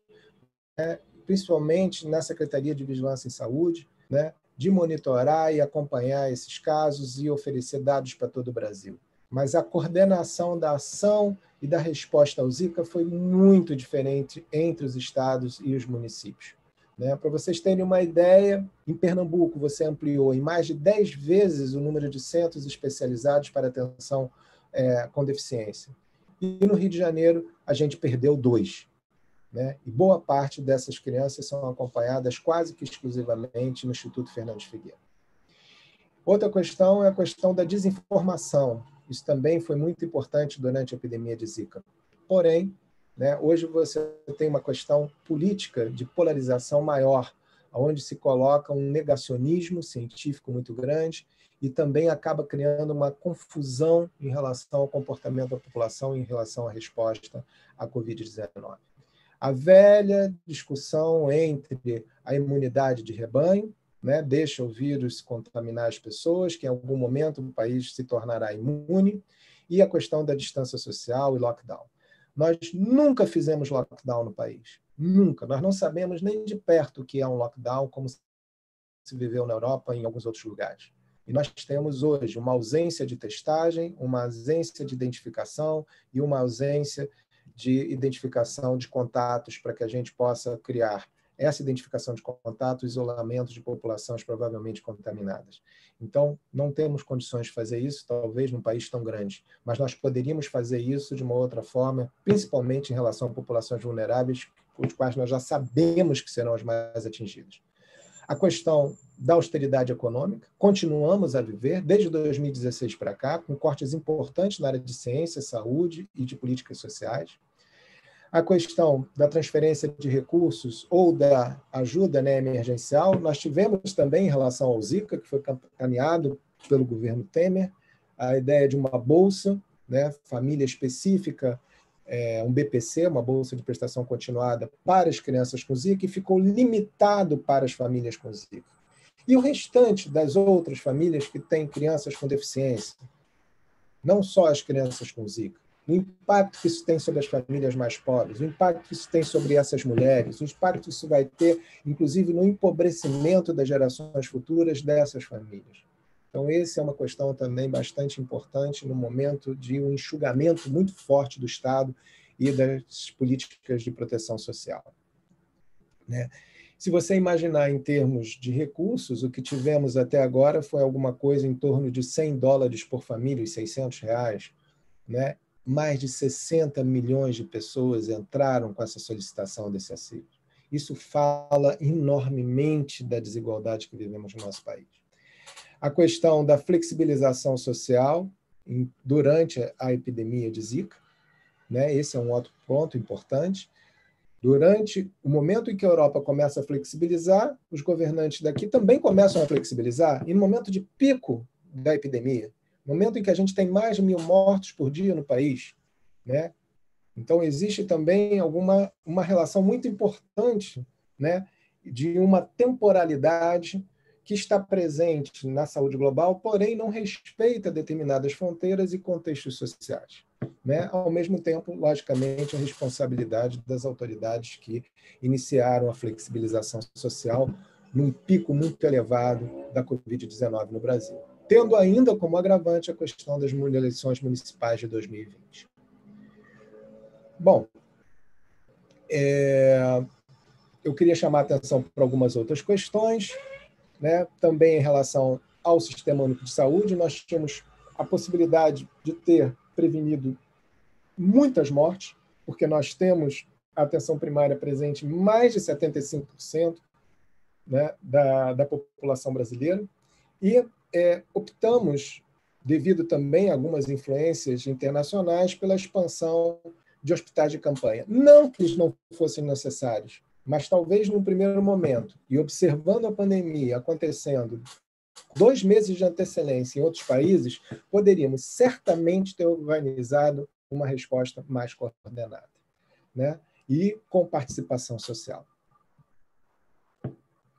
[SPEAKER 2] né, principalmente na Secretaria de Vigilância em Saúde, né, de monitorar e acompanhar esses casos e oferecer dados para todo o Brasil. Mas a coordenação da ação e da resposta ao Zika foi muito diferente entre os estados e os municípios. Né? Para vocês terem uma ideia, em Pernambuco você ampliou em mais de 10 vezes o número de centros especializados para atenção com deficiência. E no Rio de Janeiro a gente perdeu 2. Né? E boa parte dessas crianças são acompanhadas quase que exclusivamente no Instituto Fernandes Figueiredo. Outra questão é a questão da desinformação. Isso também foi muito importante durante a epidemia de Zika. Porém, né, hoje você tem uma questão política de polarização maior, onde se coloca um negacionismo científico muito grande e também acaba criando uma confusão em relação ao comportamento da população em relação à resposta à Covid-19. A velha discussão entre a imunidade de rebanho, né, deixa o vírus contaminar as pessoas, que em algum momento o país se tornará imune, e a questão da distância social e lockdown. Nós nunca fizemos lockdown no país, nunca. Nós não sabemos nem de perto o que é um lockdown, como se viveu na Europa e em alguns outros lugares. E nós temos hoje uma ausência de testagem, uma ausência de identificação e uma ausência de identificação de contatos para que a gente possa criar essa identificação de contato, isolamento de populações provavelmente contaminadas. Então, não temos condições de fazer isso, talvez num país tão grande, mas nós poderíamos fazer isso de uma outra forma, principalmente em relação a populações vulneráveis, os quais nós já sabemos que serão as mais atingidas. A questão da austeridade econômica, continuamos a viver, desde 2016 para cá, com cortes importantes na área de ciência, saúde e de políticas sociais. A questão da transferência de recursos ou da ajuda, né, emergencial, nós tivemos também em relação ao Zika, que foi capitaneado pelo governo Temer, a ideia de uma bolsa, né, família específica, um BPC, uma bolsa de prestação continuada para as crianças com Zika, e ficou limitado para as famílias com Zika. E o restante das outras famílias que têm crianças com deficiência, não só as crianças com Zika, o impacto que isso tem sobre as famílias mais pobres, o impacto que isso tem sobre essas mulheres, o impacto que isso vai ter, inclusive, no empobrecimento das gerações futuras dessas famílias. Então, essa é uma questão também bastante importante no momento de um enxugamento muito forte do Estado e das políticas de proteção social. Né? Se você imaginar em termos de recursos, o que tivemos até agora foi alguma coisa em torno de $100 por família, os R$600, né? Mais de 60 milhões de pessoas entraram com essa solicitação desse auxílio. Isso fala enormemente da desigualdade que vivemos no nosso país. A questão da flexibilização social durante a epidemia de Zika, né? Esse é um outro ponto importante. Durante o momento em que a Europa começa a flexibilizar, os governantes daqui também começam a flexibilizar, e no momento de pico da epidemia, no momento em que a gente tem mais de 1.000 mortos por dia no país, né? Então, existe também uma relação muito importante, né, de uma temporalidade que está presente na saúde global, porém não respeita determinadas fronteiras e contextos sociais. Né? Ao mesmo tempo, logicamente, a responsabilidade das autoridades que iniciaram a flexibilização social num pico muito elevado da Covid-19 no Brasil, tendo ainda como agravante a questão das eleições municipais de 2020. Bom, Eu queria chamar a atenção para algumas outras questões, né? Também em relação ao Sistema Único de Saúde, nós tínhamos a possibilidade de ter prevenido muitas mortes, porque nós temos a atenção primária presente em mais de 75%, né, da população brasileira, e optamos, devido também a algumas influências internacionais, pela expansão de hospitais de campanha. Não que eles não fossem necessários, mas talvez num primeiro momento, e observando a pandemia acontecendo 2 meses de antecedência em outros países, poderíamos certamente ter organizado uma resposta mais coordenada, né? E com participação social.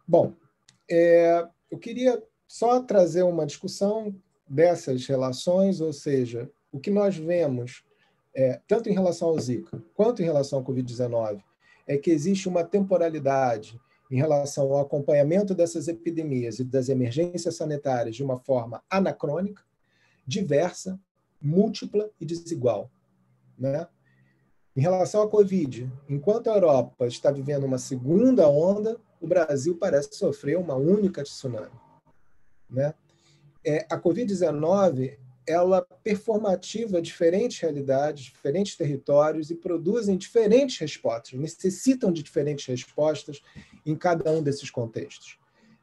[SPEAKER 2] Bom, eu queria só trazer uma discussão dessas relações, ou seja, o que nós vemos, tanto em relação ao Zika quanto em relação ao Covid-19, é que existe uma temporalidade em relação ao acompanhamento dessas epidemias e das emergências sanitárias de uma forma anacrônica, diversa, múltipla e desigual, né? Em relação à Covid, enquanto a Europa está vivendo uma segunda onda, o Brasil parece sofrer uma única tsunami, né? A Covid-19, ela performativa diferentes realidades, diferentes territórios e produzem diferentes respostas, necessitam de diferentes respostas em cada um desses contextos,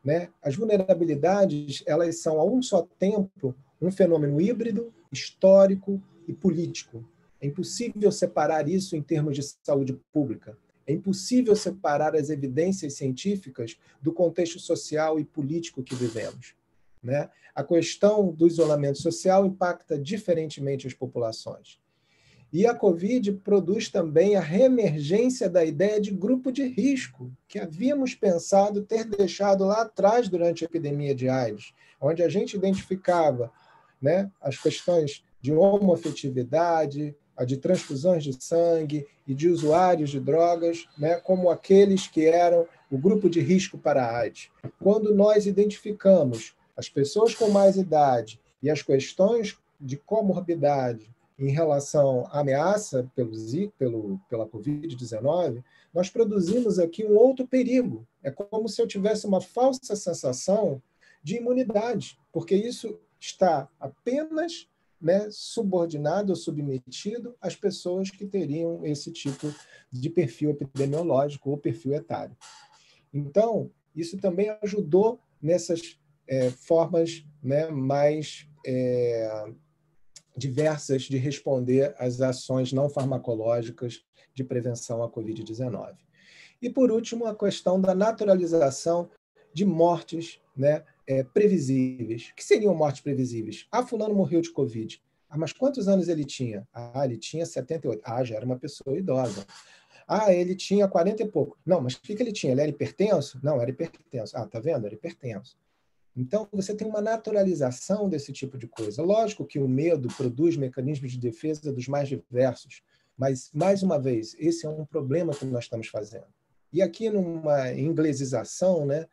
[SPEAKER 2] né? As vulnerabilidades, elas são, a um só tempo, um fenômeno híbrido, histórico e político. É impossível separar isso em termos de saúde pública. É impossível separar as evidências científicas do contexto social e político que vivemos, né? A questão do isolamento social impacta diferentemente as populações. E a Covid produz também a reemergência da ideia de grupo de risco, que havíamos pensado ter deixado lá atrás durante a epidemia de AIDS, onde a gente identificava, né, as questões de homoafetividade, a de transfusões de sangue e de usuários de drogas, né, como aqueles que eram o grupo de risco para a AIDS. Quando nós identificamos as pessoas com mais idade e as questões de comorbidade em relação à ameaça pela Covid-19, nós produzimos aqui um outro perigo. É como se eu tivesse uma falsa sensação de imunidade, porque isso está apenas, né, subordinado ou submetido às pessoas que teriam esse tipo de perfil epidemiológico ou perfil etário. Então, isso também ajudou nessas formas, né, mais diversas de responder às ações não farmacológicas de prevenção à Covid-19. E, por último, a questão da naturalização de mortes, né, previsíveis. O que seriam mortes previsíveis? Fulano morreu de Covid. Mas quantos anos ele tinha? Ele tinha 78. Já era uma pessoa idosa. Ele tinha 40 e pouco. Não, mas o que ele tinha? Ele era hipertenso? Não, era hipertenso. Tá vendo? Era hipertenso. Então, você tem uma naturalização desse tipo de coisa. Lógico que o medo produz mecanismos de defesa dos mais diversos, mas, mais uma vez, esse é um problema que nós estamos fazendo. E aqui, numa inglesização, né,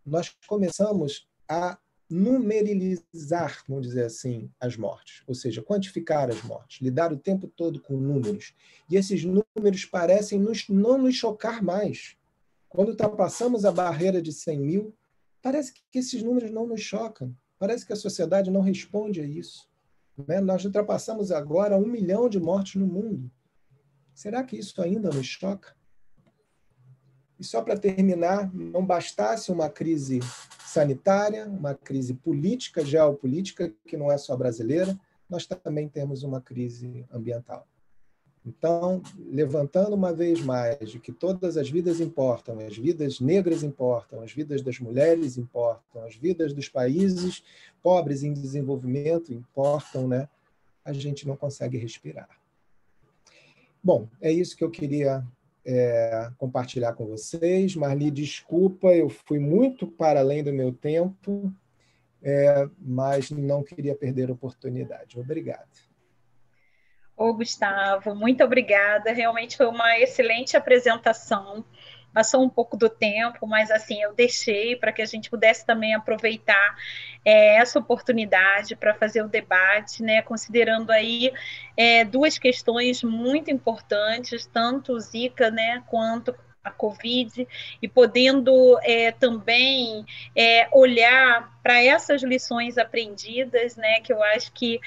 [SPEAKER 2] nós começamos a numerilizar, vamos dizer assim, as mortes, ou seja, quantificar as mortes, lidar o tempo todo com números. E esses números parecem não nos chocar mais. Quando ultrapassamos a barreira de 100 mil, parece que esses números não nos chocam. Parece que a sociedade não responde a isso, né? Nós ultrapassamos agora 1 milhão de mortes no mundo. Será que isso ainda nos choca? E só para terminar, não bastasse uma crise sanitária, uma crise política, geopolítica, que não é só brasileira, nós também temos uma crise ambiental. Então, levantando uma vez mais de que todas as vidas importam, as vidas negras importam, as vidas das mulheres importam, as vidas dos países pobres em desenvolvimento importam, né? A gente não consegue respirar. Bom, é isso que eu queria compartilhar com vocês. Marli, desculpa, eu fui muito para além do meu tempo, mas não queria perder a oportunidade. Obrigado.
[SPEAKER 1] Gustavo, muito obrigada. Realmente foi uma excelente apresentação. passou um pouco do tempo, mas assim, eu deixei para que a gente pudesse também aproveitar essa oportunidade para fazer o debate, né, considerando aí duas questões muito importantes, tanto o Zika, né, quanto a Covid, e podendo também olhar para essas lições aprendidas, né, que eu acho que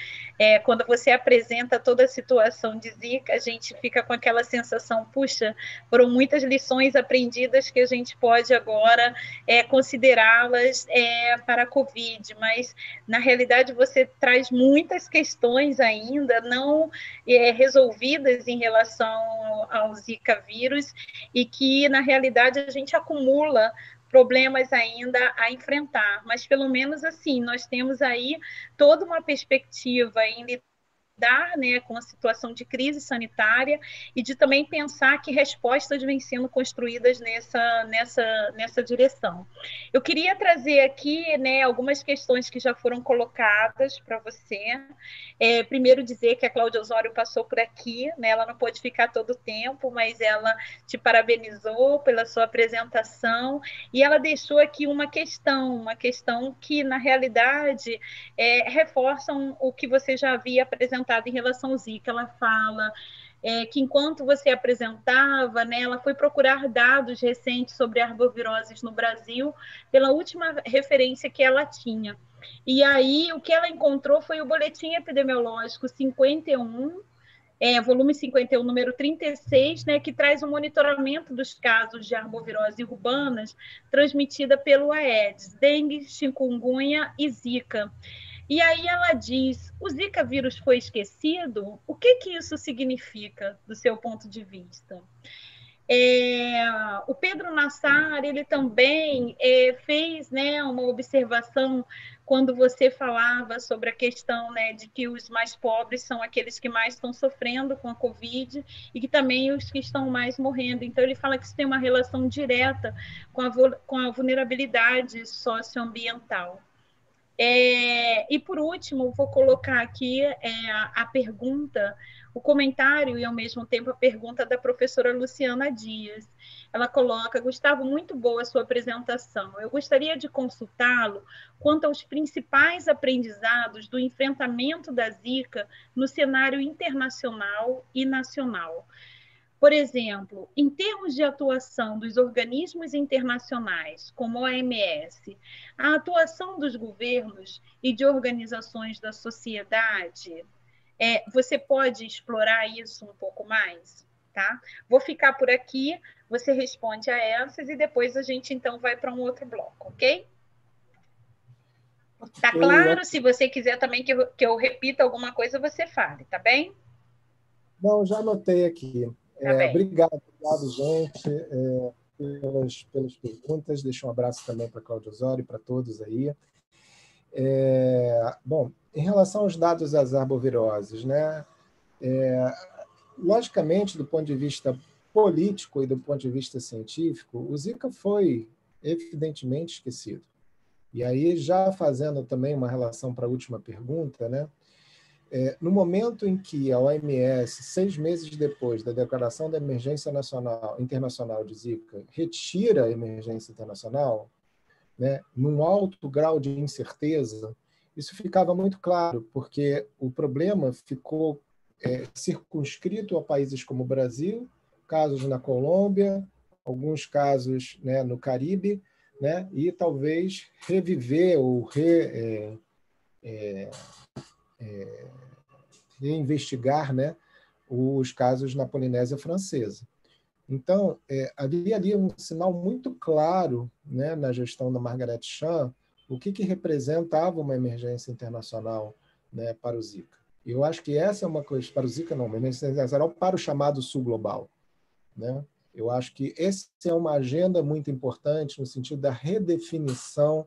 [SPEAKER 1] quando você apresenta toda a situação de Zika, a gente fica com aquela sensação, puxa, foram muitas lições aprendidas que a gente pode agora considerá-las para a Covid, mas na realidade você traz muitas questões ainda não resolvidas em relação ao Zika vírus e que na realidade a gente acumula problemas ainda a enfrentar, mas pelo menos assim, nós temos aí toda uma perspectiva em lidar, né, com a situação de crise sanitária e de também pensar que respostas vêm sendo construídas nessa direção. Eu queria trazer aqui, né, algumas questões que já foram colocadas para você. Primeiro dizer que a Cláudia Osório passou por aqui, né, ela não pôde ficar todo o tempo, mas ela te parabenizou pela sua apresentação e ela deixou aqui uma questão que, na realidade, reforçam o que você já havia apresentado em relação ao Zika. Ela fala que enquanto você apresentava, né, ela foi procurar dados recentes sobre arboviroses no Brasil pela última referência que ela tinha. E aí o que ela encontrou foi o boletim epidemiológico 51, volume 51, número 36, né, que traz o monitoramento dos casos de arbovirose urbanas transmitida pelo Aedes, dengue, chikungunya e Zika. E aí ela diz, o Zika vírus foi esquecido? O que isso significa, do seu ponto de vista? O Pedro Nassar, ele também fez, né, uma observação quando você falava sobre a questão, né, de que os mais pobres são aqueles que mais estão sofrendo com a Covid e que também os que estão mais morrendo. Então, ele fala que isso tem uma relação direta com a vulnerabilidade socioambiental. E, por último, vou colocar aqui a pergunta, o comentário e, ao mesmo tempo, a pergunta da professora Luciana Dias. Ela coloca, Gustavo, muito boa a sua apresentação. Eu gostaria de consultá-lo quanto aos principais aprendizados do enfrentamento da Zika no cenário internacional e nacional. Por exemplo, em termos de atuação dos organismos internacionais, como a OMS, a atuação dos governos e de organizações da sociedade, você pode explorar isso um pouco mais? Tá? Vou ficar por aqui, você responde a essas e depois a gente então vai para um outro bloco, ok? Tá claro? Se você quiser também que eu repita alguma coisa, você fale, tá bem?
[SPEAKER 2] Não, já anotei aqui. Obrigado, gente, pelas perguntas. Deixo um abraço também para a Cláudia Osório e para todos aí. Bom, em relação aos dados das arboviroses, né? Logicamente, do ponto de vista político e do ponto de vista científico, o Zika foi evidentemente esquecido. E aí, já fazendo também uma relação para a última pergunta, né? No momento em que a OMS, 6 meses depois da declaração da emergência internacional de Zika, retira a emergência internacional, né, num alto grau de incerteza, isso ficava muito claro, porque o problema ficou circunscrito a países como o Brasil, casos na Colômbia, alguns casos, né, no Caribe, né, e talvez reviver ou reinvestigar, né, os casos na Polinésia Francesa. Então, havia ali um sinal muito claro, né, na gestão da Margaret Chan, o que representava uma emergência internacional, né, para o Zika. E eu acho que essa é uma coisa, para o Zika não, uma emergência internacional para o chamado Sul Global, né? Eu acho que essa é uma agenda muito importante no sentido da redefinição,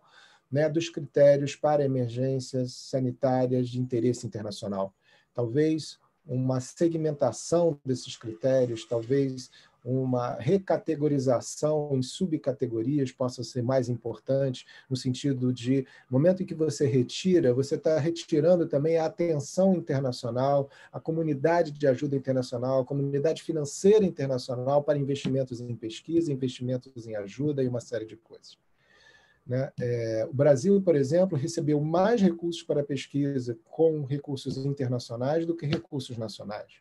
[SPEAKER 2] né, dos critérios para emergências sanitárias de interesse internacional. Talvez uma segmentação desses critérios, talvez uma recategorização em subcategorias possa ser mais importante, no sentido de, no momento em que você retira, você está retirando também a atenção internacional, a comunidade de ajuda internacional, a comunidade financeira internacional para investimentos em pesquisa, investimentos em ajuda e uma série de coisas. Né? O Brasil, por exemplo, recebeu mais recursos para pesquisa com recursos internacionais do que recursos nacionais.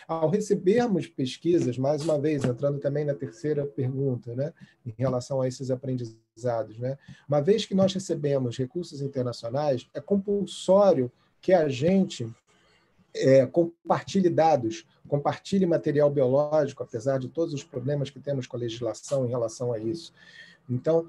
[SPEAKER 2] Ao recebermos pesquisas, mais uma vez, entrando também na terceira pergunta, né, em relação a esses aprendizados, né, uma vez que nós recebemos recursos internacionais, é compulsório que a gente compartilhe dados, compartilhe material biológico, apesar de todos os problemas que temos com a legislação em relação a isso. Então,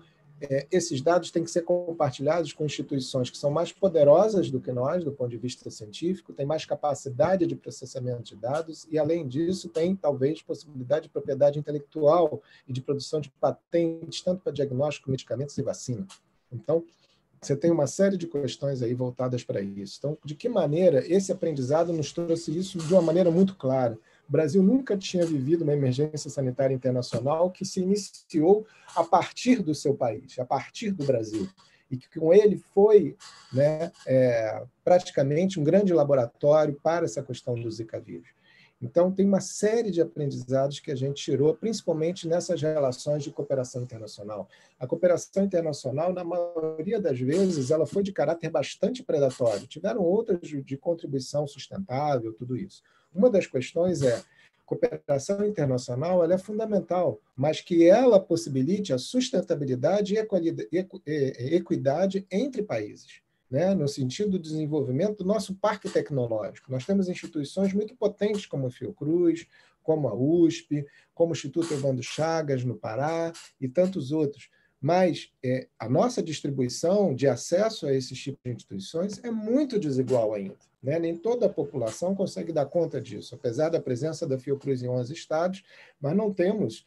[SPEAKER 2] esses dados têm que ser compartilhados com instituições que são mais poderosas do que nós, do ponto de vista científico, têm mais capacidade de processamento de dados e, além disso, tem, talvez, possibilidade de propriedade intelectual e de produção de patentes, tanto para diagnóstico, medicamentos e vacina. Então, você tem uma série de questões aí voltadas para isso. Então, de que maneira esse aprendizado nos trouxe isso de uma maneira muito clara? O Brasil nunca tinha vivido uma emergência sanitária internacional que se iniciou a partir do seu país, a partir do Brasil, e que com ele foi, né, praticamente um grande laboratório para essa questão do Zika vírus. Então, tem uma série de aprendizados que a gente tirou, principalmente nessas relações de cooperação internacional. A cooperação internacional, na maioria das vezes, ela foi de caráter bastante predatório. Tiveram outras de contribuição sustentável, tudo isso. Uma das questões é, cooperação internacional ela é fundamental, mas que ela possibilite a sustentabilidade e equidade entre países, né, no sentido do desenvolvimento do nosso parque tecnológico. Nós temos instituições muito potentes como a Fiocruz, como a USP, como o Instituto Evandro Chagas, no Pará, e tantos outros. Mas a nossa distribuição de acesso a esses tipos de instituições é muito desigual ainda. Né? Nem toda a população consegue dar conta disso, apesar da presença da Fiocruz em 11 estados, mas não temos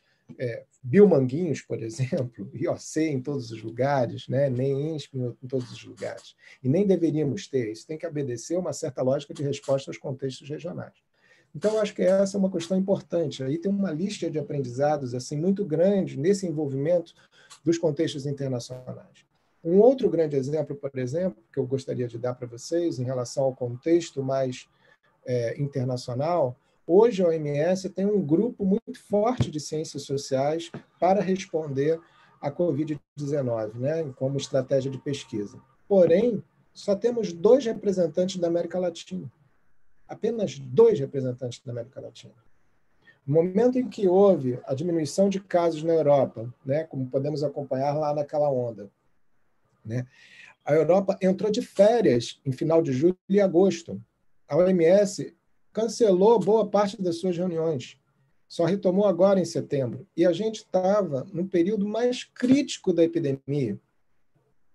[SPEAKER 2] Biomanguinhos, por exemplo, IOC em todos os lugares, né? Nem INSP em todos os lugares. E nem deveríamos ter. Isso tem que obedecer a uma certa lógica de resposta aos contextos regionais. Então, eu acho que essa é uma questão importante. Aí tem uma lista de aprendizados assim, muito grande nesse envolvimento dos contextos internacionais. Um outro grande exemplo, por exemplo, que eu gostaria de dar para vocês em relação ao contexto mais internacional, hoje a OMS tem um grupo muito forte de ciências sociais para responder à Covid-19, né, como estratégia de pesquisa. Porém, só temos 2 representantes da América Latina. Apenas 2 representantes da América Latina. No momento em que houve a diminuição de casos na Europa, né, como podemos acompanhar lá naquela onda, né, a Europa entrou de férias em final de julho e agosto. A OMS cancelou boa parte das suas reuniões. Só retomou agora em setembro. E a gente estava no período mais crítico da epidemia.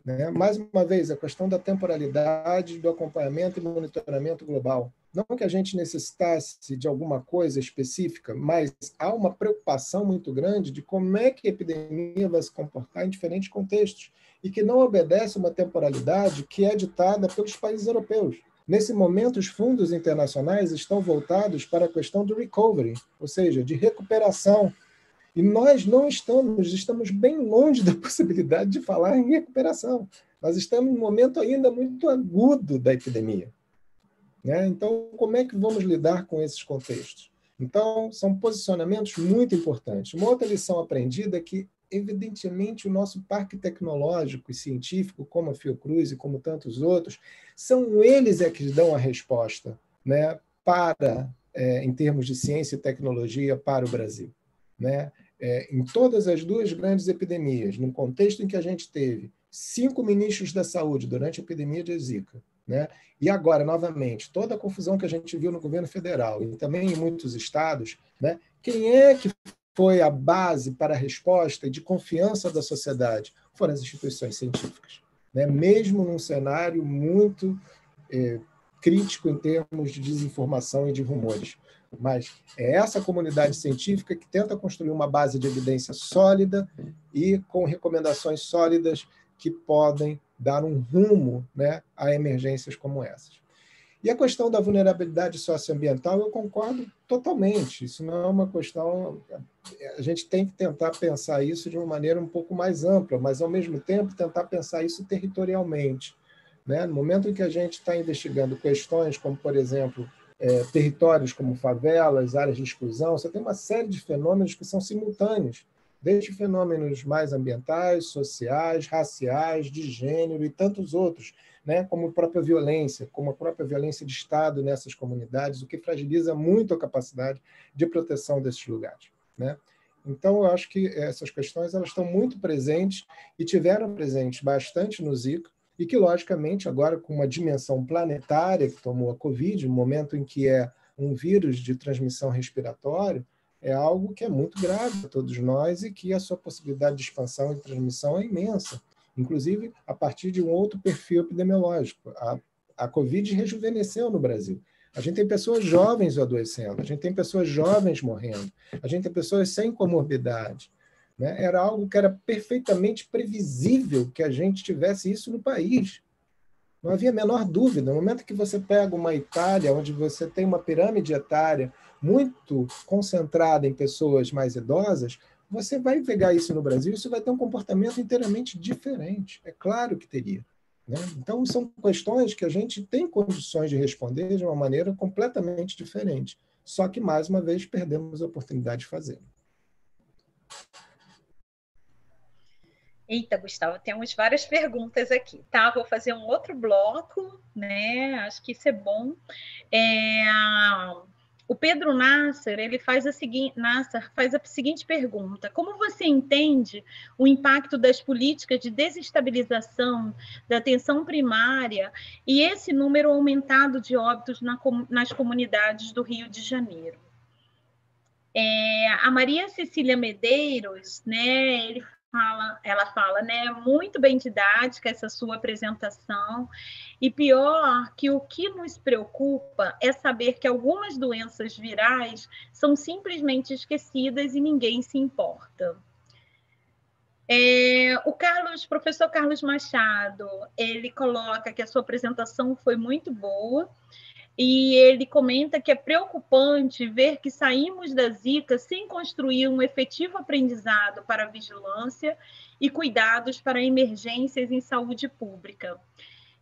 [SPEAKER 2] Né? Mais uma vez, a questão da temporalidade, do acompanhamento e monitoramento global. Não que a gente necessitasse de alguma coisa específica, mas há uma preocupação muito grande de como é que a epidemia vai se comportar em diferentes contextos e que não obedece uma temporalidade que é ditada pelos países europeus. Nesse momento, os fundos internacionais estão voltados para a questão do recovery, ou seja, de recuperação. E nós não estamos bem longe da possibilidade de falar em recuperação. Nós estamos num momento ainda muito agudo da epidemia. Né? Então, como é que vamos lidar com esses contextos? Então, são posicionamentos muito importantes. Uma outra lição aprendida é que, evidentemente, o nosso parque tecnológico e científico, como a Fiocruz e como tantos outros, são eles que dão a resposta, né, em termos de ciência e tecnologia para o Brasil. Né? Em todas as 2 grandes epidemias, num contexto em que a gente teve 5 ministros da saúde durante a epidemia de Zika, né? E agora, novamente, toda a confusão que a gente viu no governo federal e também em muitos estados, né? Quem é que foi a base para a resposta e de confiança da sociedade? Foram as instituições científicas. Né? Mesmo num cenário muito crítico em termos de desinformação e de rumores. Mas é essa comunidade científica que tenta construir uma base de evidência sólida e com recomendações sólidas que podem dar um rumo, né, a emergências como essas. E a questão da vulnerabilidade socioambiental, eu concordo totalmente. Isso não é uma questão... A gente tem que tentar pensar isso de uma maneira um pouco mais ampla, mas, ao mesmo tempo, tentar pensar isso territorialmente, né? No momento em que a gente está investigando questões como, por exemplo, territórios como favelas, áreas de exclusão, você tem uma série de fenômenos que são simultâneos, desde fenômenos mais ambientais, sociais, raciais, de gênero e tantos outros, né, como a própria violência de Estado nessas comunidades, o que fragiliza muito a capacidade de proteção desses lugares, né? Então, eu acho que essas questões elas estão muito presentes e tiveram presentes bastante no Zika, e que, logicamente, agora com uma dimensão planetária que tomou a Covid, no momento em que é um vírus de transmissão respiratória, é algo que é muito grave para todos nós e que a sua possibilidade de expansão e transmissão é imensa, inclusive a partir de um outro perfil epidemiológico. A Covid rejuvenesceu no Brasil. A gente tem pessoas jovens adoecendo, a gente tem pessoas jovens morrendo, a gente tem pessoas sem comorbidade, né? Era algo que era perfeitamente previsível que a gente tivesse isso no país. Não havia a menor dúvida. No momento que você pega uma Itália, onde você tem uma pirâmide etária muito concentrada em pessoas mais idosas, você vai pegar isso no Brasil, isso vai ter um comportamento inteiramente diferente. É claro que teria, né? Então, são questões que a gente tem condições de responder de uma maneira completamente diferente. Só que, mais uma vez, perdemos a oportunidade de fazer.
[SPEAKER 1] Eita, Gustavo, temos várias perguntas aqui, tá? Vou fazer um outro bloco, né? Acho que isso é bom. O Pedro Nasser, ele faz a seguinte pergunta: como você entende o impacto das políticas de desestabilização da atenção primária e esse número aumentado de óbitos nas comunidades do Rio de Janeiro? A Maria Cecília Medeiros, né, ela fala, né, muito bem didática essa sua apresentação, e pior que o que nos preocupa é saber que algumas doenças virais são simplesmente esquecidas e ninguém se importa. O professor Carlos Machado, ele coloca que a sua apresentação foi muito boa, e ele comenta que é preocupante ver que saímos da Zika sem construir um efetivo aprendizado para a vigilância e cuidados para emergências em saúde pública.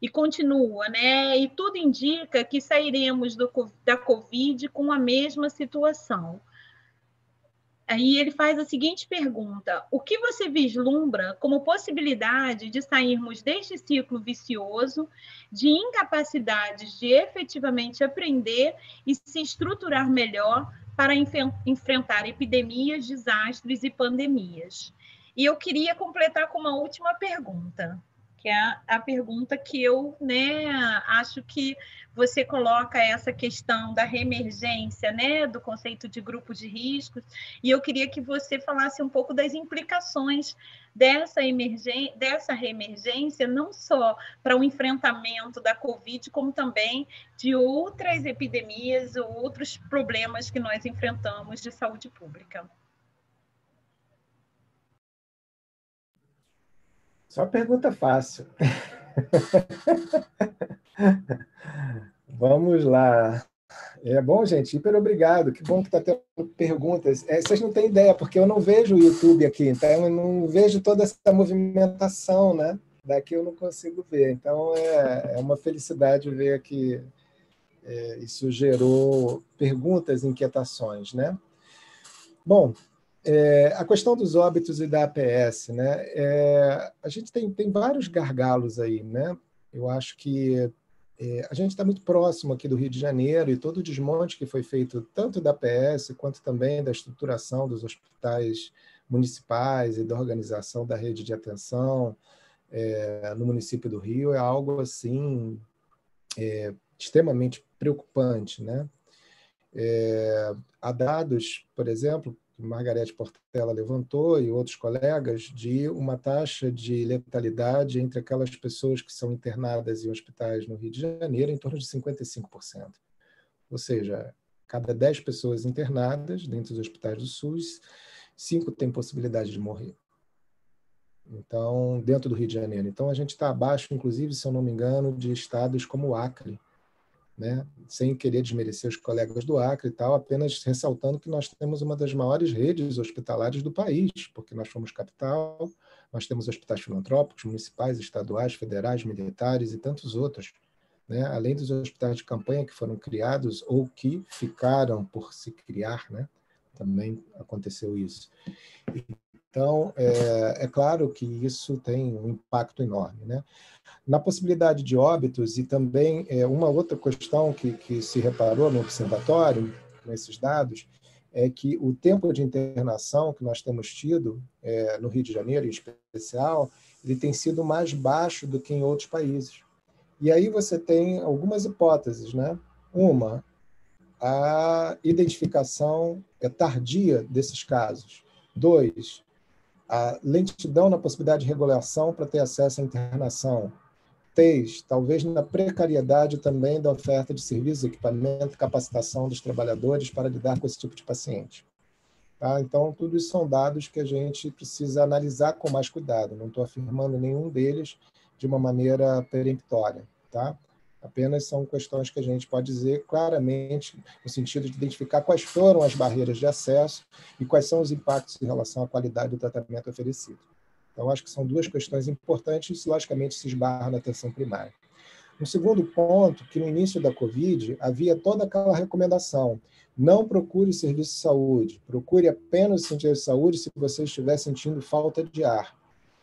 [SPEAKER 1] E continua, né? E tudo indica que sairemos da Covid com a mesma situação. Aí ele faz a seguinte pergunta: o que você vislumbra como possibilidade de sairmos deste ciclo vicioso de incapacidades de efetivamente aprender e se estruturar melhor para enfrentar epidemias, desastres e pandemias? E eu queria completar com uma última pergunta, que é a pergunta que eu, né, acho que você coloca essa questão da reemergência, né, do conceito de grupo de riscos, e eu queria que você falasse um pouco das implicações dessa reemergência, não só para o enfrentamento da Covid, como também de outras epidemias ou outros problemas que nós enfrentamos de saúde pública.
[SPEAKER 2] Só pergunta fácil. Vamos lá. Bom, gente, hiper obrigado. Que bom que está tendo perguntas. Vocês não têm ideia, porque eu não vejo o YouTube aqui, então eu não vejo toda essa movimentação, né? Daqui eu não consigo ver. Então é uma felicidade ver que isso gerou perguntas, inquietações, né? Bom, a questão dos óbitos e da APS, né? A gente tem vários gargalos aí, né? Eu acho que a gente está muito próximo aqui do Rio de Janeiro e todo o desmonte que foi feito tanto da APS quanto também da estruturação dos hospitais municipais e da organização da rede de atenção no município do Rio é algo assim extremamente preocupante, né? Há dados, por exemplo, que Margarete Portela levantou e outros colegas, de uma taxa de letalidade entre aquelas pessoas que são internadas em hospitais no Rio de Janeiro em torno de 55%. Ou seja, cada 10 pessoas internadas dentro dos hospitais do SUS, 5 têm possibilidade de morrer. Então, dentro do Rio de Janeiro. Então, a gente está abaixo, inclusive, se eu não me engano, de estados como o Acre, né? Sem querer desmerecer os colegas do Acre e tal, apenas ressaltando que nós temos uma das maiores redes hospitalares do país, porque nós somos capital, nós temos hospitais filantrópicos, municipais, estaduais, federais, militares e tantos outros, né? Além dos hospitais de campanha que foram criados ou que ficaram por se criar, né? Também aconteceu isso. Então, é claro que isso tem um impacto enorme, né? Na possibilidade de óbitos, e também uma outra questão que se reparou no observatório, nesses dados, é que o tempo de internação que nós temos tido no Rio de Janeiro, em especial, ele tem sido mais baixo do que em outros países. E aí você tem algumas hipóteses, né? Uma, a identificação tardia desses casos. Dois, a lentidão na possibilidade de regulação para ter acesso à internação. Três, talvez na precariedade também da oferta de serviços, equipamento, capacitação dos trabalhadores para lidar com esse tipo de paciente. Tá? Então, tudo isso são dados que a gente precisa analisar com mais cuidado. Não estou afirmando nenhum deles de uma maneira peremptória. Tá? Apenas são questões que a gente pode dizer claramente no sentido de identificar quais foram as barreiras de acesso e quais são os impactos em relação à qualidade do tratamento oferecido. Então, acho que são duas questões importantes e, logicamente, se esbarra na atenção primária. Um segundo ponto, que no início da Covid havia toda aquela recomendação: não procure serviço de saúde, procure apenas o centro de saúde se você estiver sentindo falta de ar.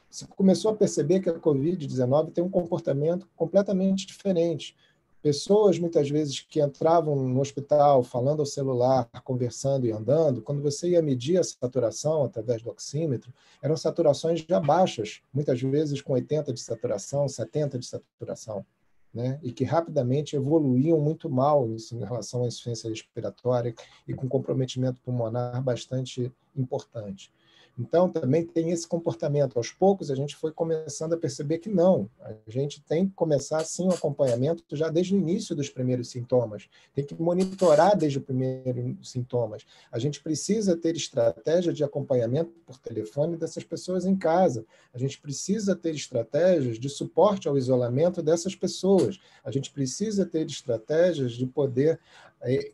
[SPEAKER 2] Você começou a perceber que a Covid-19 tem um comportamento completamente diferente. Pessoas, muitas vezes, que entravam no hospital falando ao celular, conversando e andando, quando você ia medir a saturação através do oxímetro, eram saturações já baixas, muitas vezes com 80 de saturação, 70 de saturação, né? E que rapidamente evoluíam muito mal em relação à insuficiência respiratória e com comprometimento pulmonar bastante importante. Então, também tem esse comportamento. Aos poucos, a gente foi começando a perceber que não. A gente tem que começar, sim, o acompanhamento já desde o início dos primeiros sintomas. Tem que monitorar desde os primeiros sintomas. A gente precisa ter estratégia de acompanhamento por telefone dessas pessoas em casa. A gente precisa ter estratégias de suporte ao isolamento dessas pessoas. A gente precisa ter estratégias de poder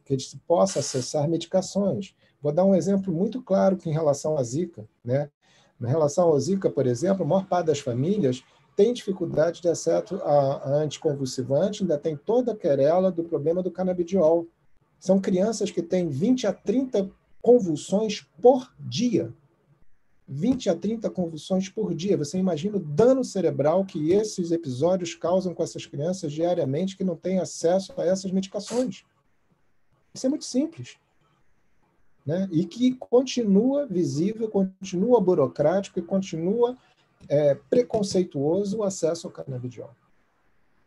[SPEAKER 2] que a gente possa acessar medicações. Vou dar um exemplo muito claro que em relação à Zika, né? Em relação à Zika, por exemplo, a maior parte das famílias tem dificuldade de acesso a anticonvulsivante, ainda tem toda a querela do problema do canabidiol. São crianças que têm 20 a 30 convulsões por dia. 20 a 30 convulsões por dia. Você imagina o dano cerebral que esses episódios causam com essas crianças diariamente que não têm acesso a essas medicações. Isso é muito simples. Né? E que continua visível, continua burocrático e continua preconceituoso o acesso ao canabidiol.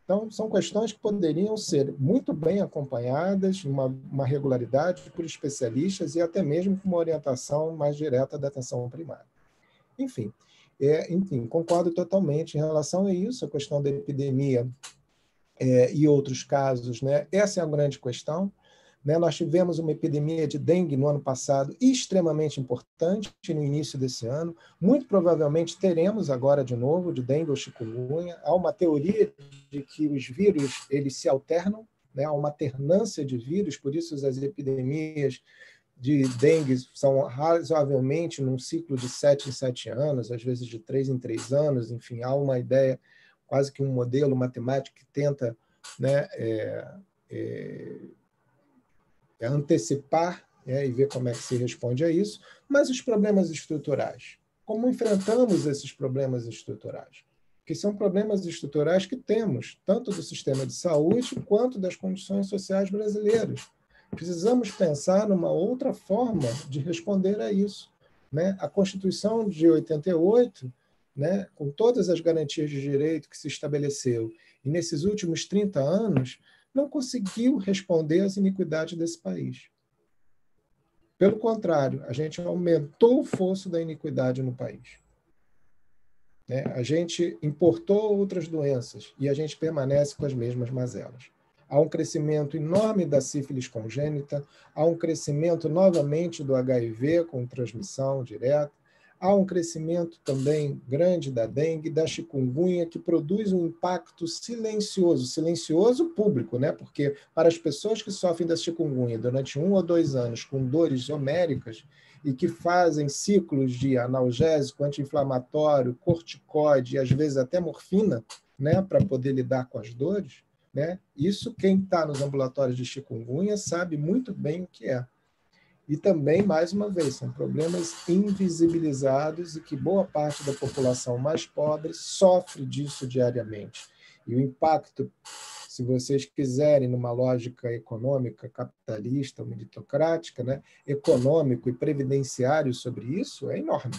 [SPEAKER 2] Então, são questões que poderiam ser muito bem acompanhadas, uma regularidade por especialistas e até mesmo com uma orientação mais direta da atenção primária. Enfim, concordo totalmente em relação a isso, a questão da epidemia e outros casos, né? Essa é a grande questão. Nós tivemos uma epidemia de dengue no ano passado extremamente importante no início desse ano. Muito provavelmente teremos agora de novo de dengue ou chikungunya. Há uma teoria de que os vírus eles se alternam, né? Há uma alternância de vírus, por isso as epidemias de dengue são razoavelmente num ciclo de 7 em 7 anos, às vezes de 3 em 3 anos. Enfim, há uma ideia, quase que um modelo matemático que tenta, né, antecipar e ver como é que se responde a isso, mas os problemas estruturais. Como enfrentamos esses problemas estruturais? Que são problemas estruturais que temos, tanto do sistema de saúde quanto das condições sociais brasileiras. Precisamos pensar numa outra forma de responder a isso. Né? A Constituição de 88, né, com todas as garantias de direito que se estabeleceu, e nesses últimos 30 anos, não conseguiu responder às iniquidades desse país. Pelo contrário, a gente aumentou o fosso da iniquidade no país. A gente importou outras doenças e a gente permanece com as mesmas mazelas. Há um crescimento enorme da sífilis congênita, há um crescimento novamente do HIV com transmissão direta, Há um crescimento também grande da dengue, da chikungunya, que produz um impacto silencioso público, né? Porque para as pessoas que sofrem da chikungunya durante 1 ou 2 anos com dores homéricas e que fazem ciclos de analgésico, anti-inflamatório, corticoide e às vezes até morfina, né, para poder lidar com as dores, né? Isso quem está nos ambulatórios de chikungunya sabe muito bem o que é. E também, mais uma vez, são problemas invisibilizados e que boa parte da população mais pobre sofre disso diariamente. E o impacto, se vocês quiserem, numa lógica econômica, capitalista, meritocrática, né, econômico e previdenciário sobre isso, é enorme,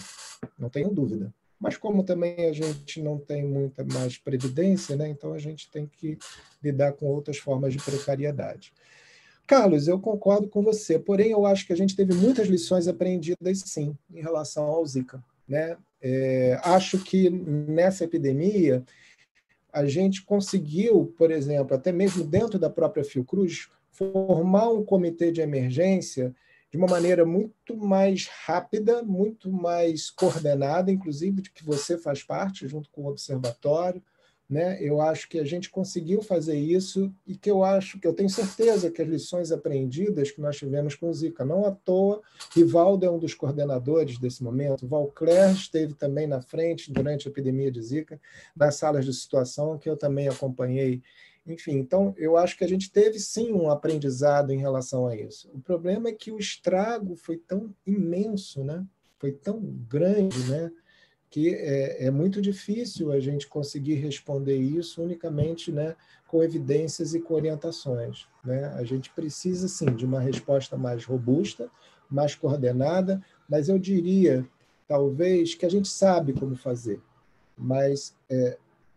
[SPEAKER 2] não tenho dúvida. Mas como também a gente não tem muita mais previdência, né, então a gente tem que lidar com outras formas de precariedade. Carlos, eu concordo com você, porém eu acho que a gente teve muitas lições aprendidas, sim, em relação ao Zika, né? Acho que nessa epidemia a gente conseguiu, por exemplo, até mesmo dentro da própria Fiocruz, formar um comitê de emergência de uma maneira muito mais rápida, muito mais coordenada, inclusive de que você faz parte, junto com o observatório, né? Eu acho que a gente conseguiu fazer isso e que eu tenho certeza que as lições aprendidas que nós tivemos com o Zika, não à toa, Rivaldo é um dos coordenadores desse momento, Valcler esteve também na frente durante a epidemia de Zika, nas salas de situação que eu também acompanhei. Enfim, então eu acho que a gente teve sim um aprendizado em relação a isso. O problema é que o estrago foi tão imenso, né? Foi tão grande, né? Que é muito difícil a gente conseguir responder isso unicamente, né, com evidências e com orientações, né? A gente precisa, sim, de uma resposta mais robusta, mais coordenada, mas eu diria, talvez, que a gente sabe como fazer, mas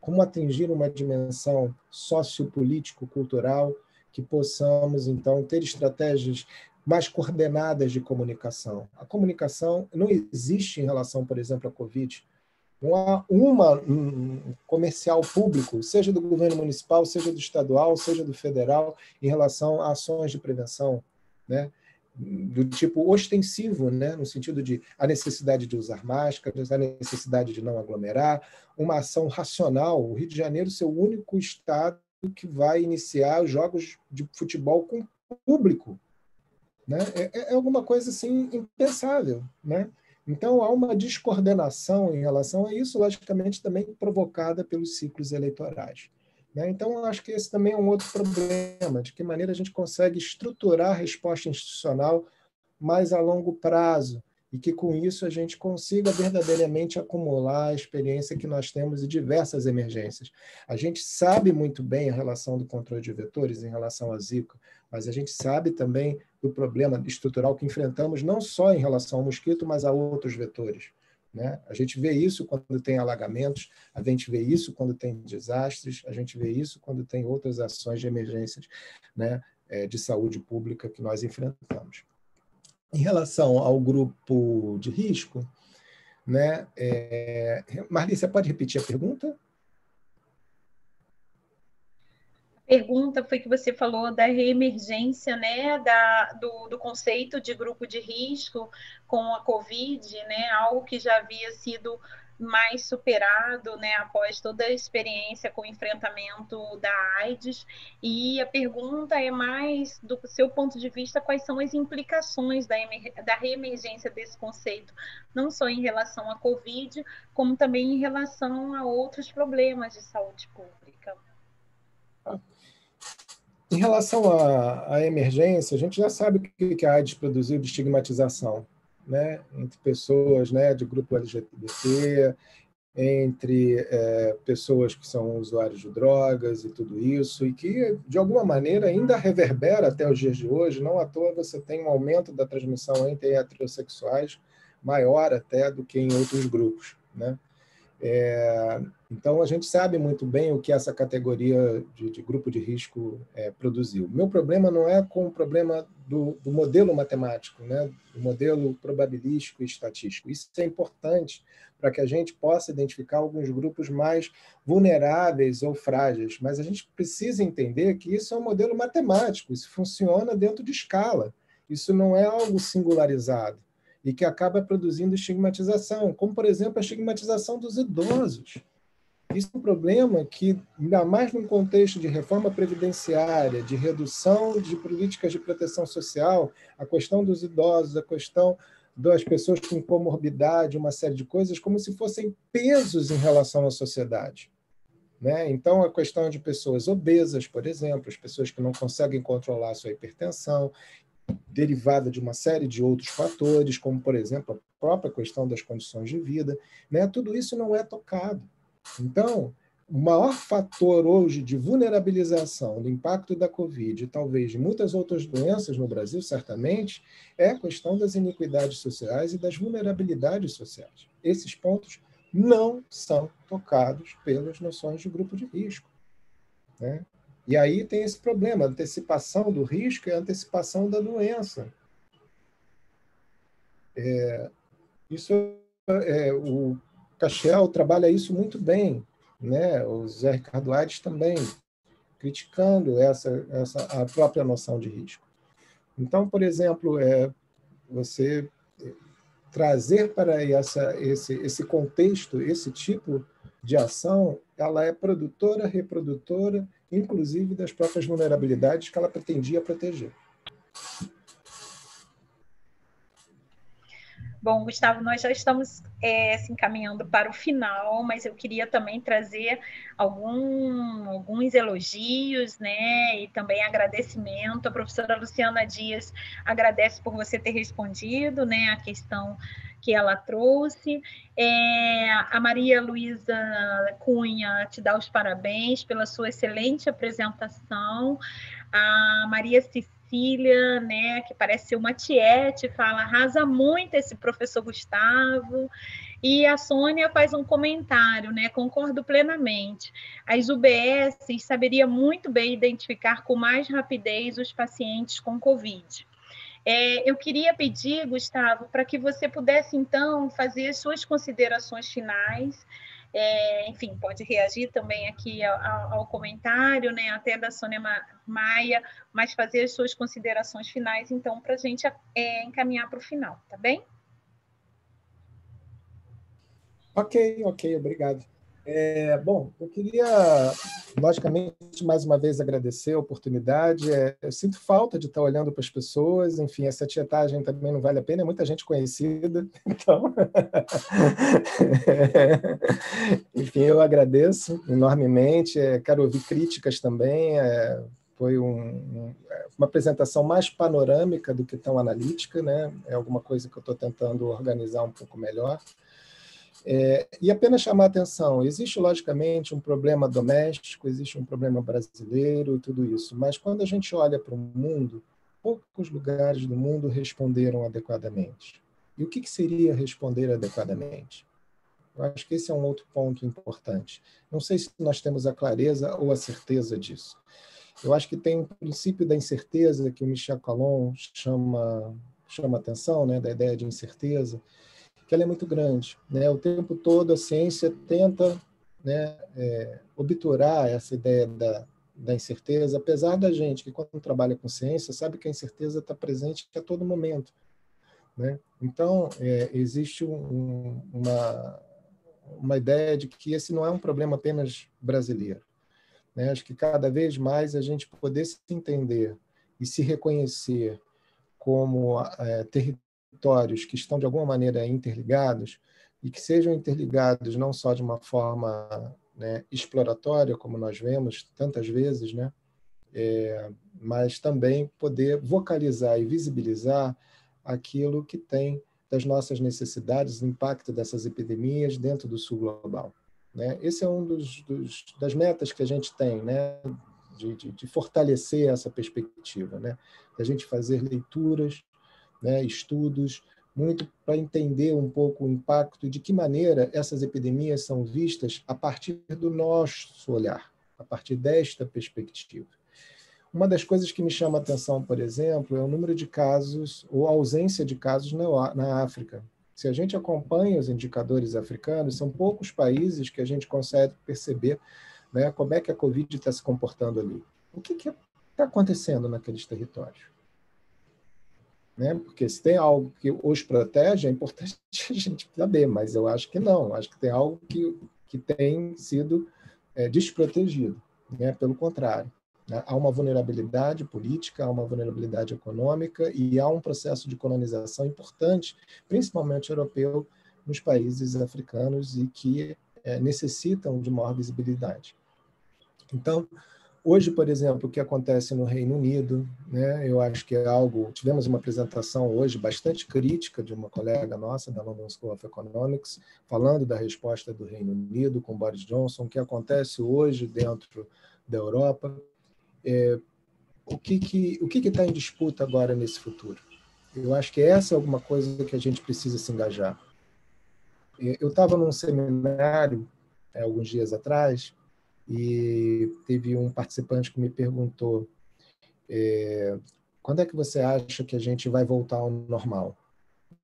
[SPEAKER 2] como atingir uma dimensão sociopolítico-cultural que possamos, então, ter estratégias mais coordenadas de comunicação. A comunicação não existe em relação, por exemplo, à Covid. Não há um comercial público, seja do governo municipal, seja do estadual, seja do federal, em relação a ações de prevenção, né? Do tipo ostensivo, né? No sentido de a necessidade de usar máscaras, a necessidade de não aglomerar, uma ação racional. O Rio de Janeiro ser o único estado que vai iniciar os jogos de futebol com público, né? É alguma coisa assim impensável, né? Então há uma descoordenação em relação a isso, logicamente também provocada pelos ciclos eleitorais, né? Então eu acho que esse também é um outro problema, de que maneira a gente consegue estruturar a resposta institucional mais a longo prazo e que com isso a gente consiga verdadeiramente acumular a experiência que nós temos de diversas emergências. A gente sabe muito bem a relação do controle de vetores em relação à Zika, mas a gente sabe também do problema estrutural que enfrentamos não só em relação ao mosquito, mas a outros vetores, né? A gente vê isso quando tem alagamentos, a gente vê isso quando tem desastres, a gente vê isso quando tem outras ações de emergências, né, de saúde pública que nós enfrentamos. Em relação ao grupo de risco, né, Marli, você pode repetir a pergunta?
[SPEAKER 1] Pergunta foi que você falou da reemergência, né, do conceito de grupo de risco com a Covid, né, algo que já havia sido mais superado, né, após toda a experiência com o enfrentamento da AIDS. E a pergunta é mais do seu ponto de vista, quais são as implicações da reemergência desse conceito, não só em relação à Covid, como também em relação a outros problemas de saúde pública.
[SPEAKER 2] Em relação à emergência, a gente já sabe o que a AIDS produziu de estigmatização, né, entre pessoas, né, de grupo LGBT, entre pessoas que são usuários de drogas e tudo isso, e que, de alguma maneira, ainda reverbera até os dias de hoje. Não à toa você tem um aumento da transmissão entre heterossexuais maior até do que em outros grupos, né? Então, a gente sabe muito bem o que essa categoria de grupo de risco produziu. Meu problema não é com o problema do modelo matemático, né? Do modelo probabilístico e estatístico. Isso é importante para que a gente possa identificar alguns grupos mais vulneráveis ou frágeis, mas a gente precisa entender que isso é um modelo matemático, isso funciona dentro de escala, isso não é algo singularizado. e que acaba produzindo estigmatização, como, por exemplo, a estigmatização dos idosos. Isso é um problema que, ainda mais num contexto de reforma previdenciária, de redução de políticas de proteção social, a questão dos idosos, a questão das pessoas com comorbidade, uma série de coisas, como se fossem pesos em relação à sociedade. Né? Então, a questão de pessoas obesas, por exemplo, as pessoas que não conseguem controlar a sua hipertensão, derivada de uma série de outros fatores, como, por exemplo, a própria questão das condições de vida, né? Tudo isso não é tocado. Então, o maior fator hoje de vulnerabilização do impacto da Covid, e talvez de muitas outras doenças no Brasil, certamente, é a questão das iniquidades sociais e das vulnerabilidades sociais. Esses pontos não são tocados pelas noções de grupo de risco, né? E aí tem esse problema, a antecipação do risco e a antecipação da doença. O Cashel trabalha isso muito bem, né? O Zé Ricardo Aires também, criticando a própria noção de risco. Então, por exemplo, você trazer para esse contexto, esse tipo de ação, ela é produtora, reprodutora, inclusive das próprias vulnerabilidades que ela pretendia proteger.
[SPEAKER 1] Bom, Gustavo, nós já estamos se encaminhando para o final, mas eu queria também trazer alguns elogios, né, e também agradecimento. A professora Luciana Dias agradece por você ter respondido, né, a questão que ela trouxe. A Maria Luísa Cunha te dá os parabéns pela sua excelente apresentação. A Maria Cecília, né, que parece ser uma tiete, fala, arrasa muito esse professor Gustavo. E a Sônia faz um comentário, né, concordo plenamente. As UBS saberiam muito bem identificar com mais rapidez os pacientes com Covid. Eu queria pedir, Gustavo, para que você pudesse, então, fazer as suas considerações finais. Enfim, pode reagir também aqui ao comentário, né, até da Sônia Maia, mas fazer as suas considerações finais, então, para a gente encaminhar para o final, tá bem?
[SPEAKER 2] Ok, obrigado. Bom, eu queria, logicamente, mais uma vez agradecer a oportunidade. Eu sinto falta de estar olhando para as pessoas, enfim, essa tietagem também não vale a pena, é muita gente conhecida, então. Enfim, eu agradeço enormemente, quero ouvir críticas também. Foi uma apresentação mais panorâmica do que tão analítica, né? É alguma coisa que eu estou tentando organizar um pouco melhor. E apenas chamar a atenção, existe logicamente um problema doméstico, existe um problema brasileiro e tudo isso, mas quando a gente olha para o mundo, poucos lugares do mundo responderam adequadamente. E o que seria responder adequadamente? Eu acho que esse é um outro ponto importante. Não sei se nós temos a clareza ou a certeza disso. Eu acho que tem um princípio da incerteza que o Michel Calon chama atenção, né, da ideia de incerteza, que ela é muito grande, né? O tempo todo a ciência tenta, né, obturar essa ideia da incerteza, apesar da gente que, quando trabalha com ciência, sabe que a incerteza está presente a todo momento, né? Então, existe uma ideia de que esse não é um problema apenas brasileiro, né? Acho que cada vez mais a gente poder se entender e se reconhecer como territórios que estão, de alguma maneira, interligados, e que sejam interligados não só de uma forma, né, exploratória, como nós vemos tantas vezes, né, mas também poder vocalizar e visibilizar aquilo que tem das nossas necessidades, o impacto dessas epidemias dentro do sul global, né? Esse é um das metas que a gente tem, né, de fortalecer essa perspectiva, né, da gente fazer leituras, né, estudos, muito para entender um pouco o impacto e de que maneira essas epidemias são vistas a partir do nosso olhar, a partir desta perspectiva. Uma das coisas que me chama a atenção, por exemplo, é o número de casos ou a ausência de casos na África. Se a gente acompanha os indicadores africanos, são poucos países que a gente consegue perceber, né, como é que a Covid está se comportando ali. O que está acontecendo naqueles territórios? né? Porque se tem algo que os protege, é importante a gente saber, mas eu acho que não. Acho que tem algo que tem sido desprotegido, né? Pelo contrário. Né? Há uma vulnerabilidade política, há uma vulnerabilidade econômica e há um processo de colonização importante, principalmente europeu, nos países africanos e que necessitam de maior visibilidade. Então, hoje, por exemplo, o que acontece no Reino Unido, né, eu acho que é algo... Tivemos uma apresentação hoje bastante crítica de uma colega nossa, da London School of Economics, falando da resposta do Reino Unido com Boris Johnson, o que acontece hoje dentro da Europa. O que está em disputa agora nesse futuro? Eu acho que essa é alguma coisa que a gente precisa se engajar. Eu estava num seminário, alguns dias atrás, e teve um participante que me perguntou quando é que você acha que a gente vai voltar ao normal,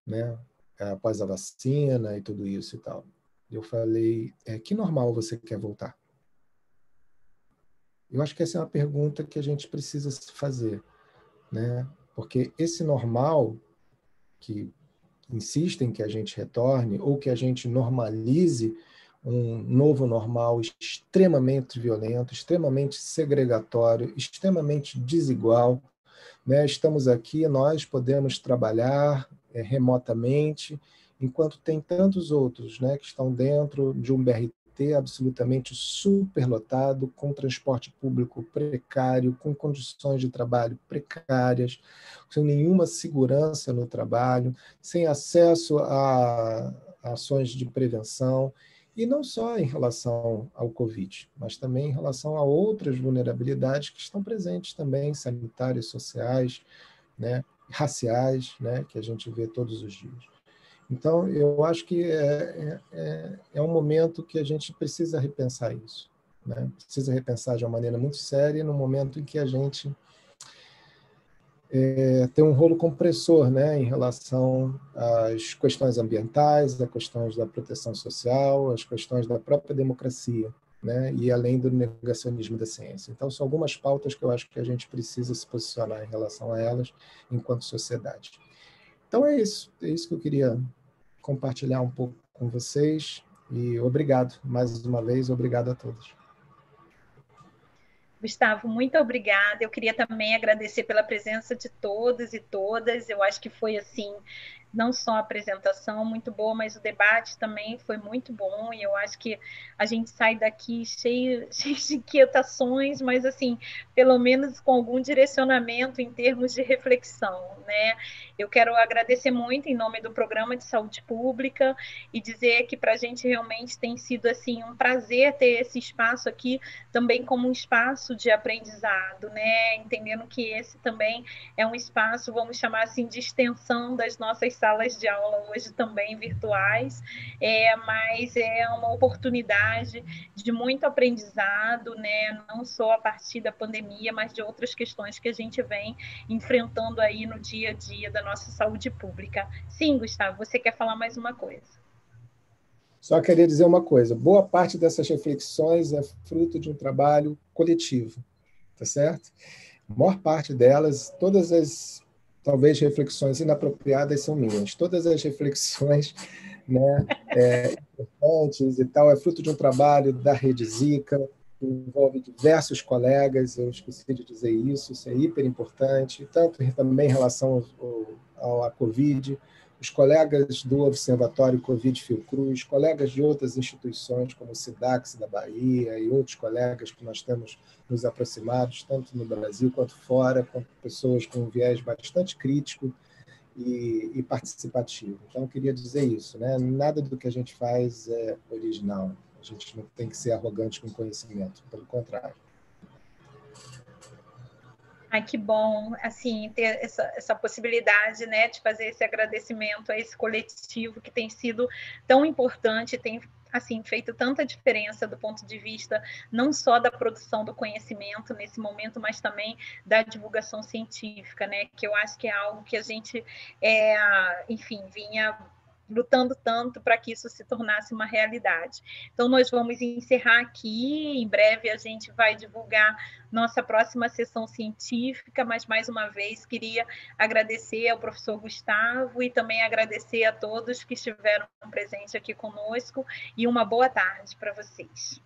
[SPEAKER 2] né? Após a vacina e tudo isso e tal. Eu falei, que normal você quer voltar? Eu acho que essa é uma pergunta que a gente precisa se fazer, né? Porque esse normal que insistem que a gente retorne ou que a gente normalize um novo normal extremamente violento, extremamente segregatório, extremamente desigual, né? Estamos aqui, nós podemos trabalhar remotamente, enquanto tem tantos outros, né, que estão dentro de um BRT absolutamente superlotado, com transporte público precário, com condições de trabalho precárias, sem nenhuma segurança no trabalho, sem acesso a ações de prevenção, e não só em relação ao Covid, mas também em relação a outras vulnerabilidades que estão presentes também, sanitárias, sociais, né, raciais, né, que a gente vê todos os dias. Então, eu acho que é um momento que a gente precisa repensar isso, né? Precisa repensar de uma maneira muito séria no momento em que a gente tem um rolo compressor, né, em relação às questões ambientais, às questões da proteção social, às questões da própria democracia, né, e além do negacionismo da ciência. Então, são algumas pautas que eu acho que a gente precisa se posicionar em relação a elas enquanto sociedade. Então, é isso que eu queria compartilhar um pouco com vocês, e obrigado, mais uma vez, obrigado a todos.
[SPEAKER 1] Gustavo, muito obrigada. Eu queria também agradecer pela presença de todos e todas. Eu acho que foi assim, não só a apresentação muito boa, mas o debate também foi muito bom. E eu acho que a gente sai daqui cheio de inquietações, mas assim, pelo menos com algum direcionamento em termos de reflexão, né? Eu quero agradecer muito em nome do Programa de Saúde Pública e dizer que para a gente realmente tem sido assim um prazer ter esse espaço aqui também como um espaço de aprendizado, né? Entendendo que esse também é um espaço, vamos chamar assim, de extensão das nossas salas de aula hoje também virtuais, mas é uma oportunidade de muito aprendizado, né? Não só a partir da pandemia, mas de outras questões que a gente vem enfrentando aí no dia a dia da nossa saúde pública. Sim, Gustavo, você quer falar mais uma coisa?
[SPEAKER 2] Só queria dizer uma coisa, boa parte dessas reflexões é fruto de um trabalho coletivo, tá certo? A maior parte delas, todas as, talvez, reflexões inapropriadas são minhas, todas as reflexões, né, importantes e tal, é fruto de um trabalho da Rede Zika, que envolve diversos colegas, eu esqueci de dizer isso é hiper importante, tanto também em relação à Covid, os colegas do Observatório Covid Fiocruz, colegas de outras instituições, como o SIDAX da Bahia e outros colegas que nós temos nos aproximados, tanto no Brasil quanto fora, com pessoas com um viés bastante crítico e participativo. Então, eu queria dizer isso, né? Nada do que a gente faz é original. A gente não tem que ser arrogante com conhecimento, pelo contrário.
[SPEAKER 1] Ai, que bom, assim, ter essa possibilidade, né, de fazer esse agradecimento a esse coletivo que tem sido tão importante, tem, assim, feito tanta diferença do ponto de vista não só da produção do conhecimento nesse momento, mas também da divulgação científica, né, que eu acho que é algo que a gente, enfim, vinha lutando tanto para que isso se tornasse uma realidade. Então, nós vamos encerrar aqui, em breve a gente vai divulgar nossa próxima sessão científica, mas, mais uma vez, queria agradecer ao professor Gustavo e também agradecer a todos que estiveram presentes aqui conosco, e uma boa tarde para vocês.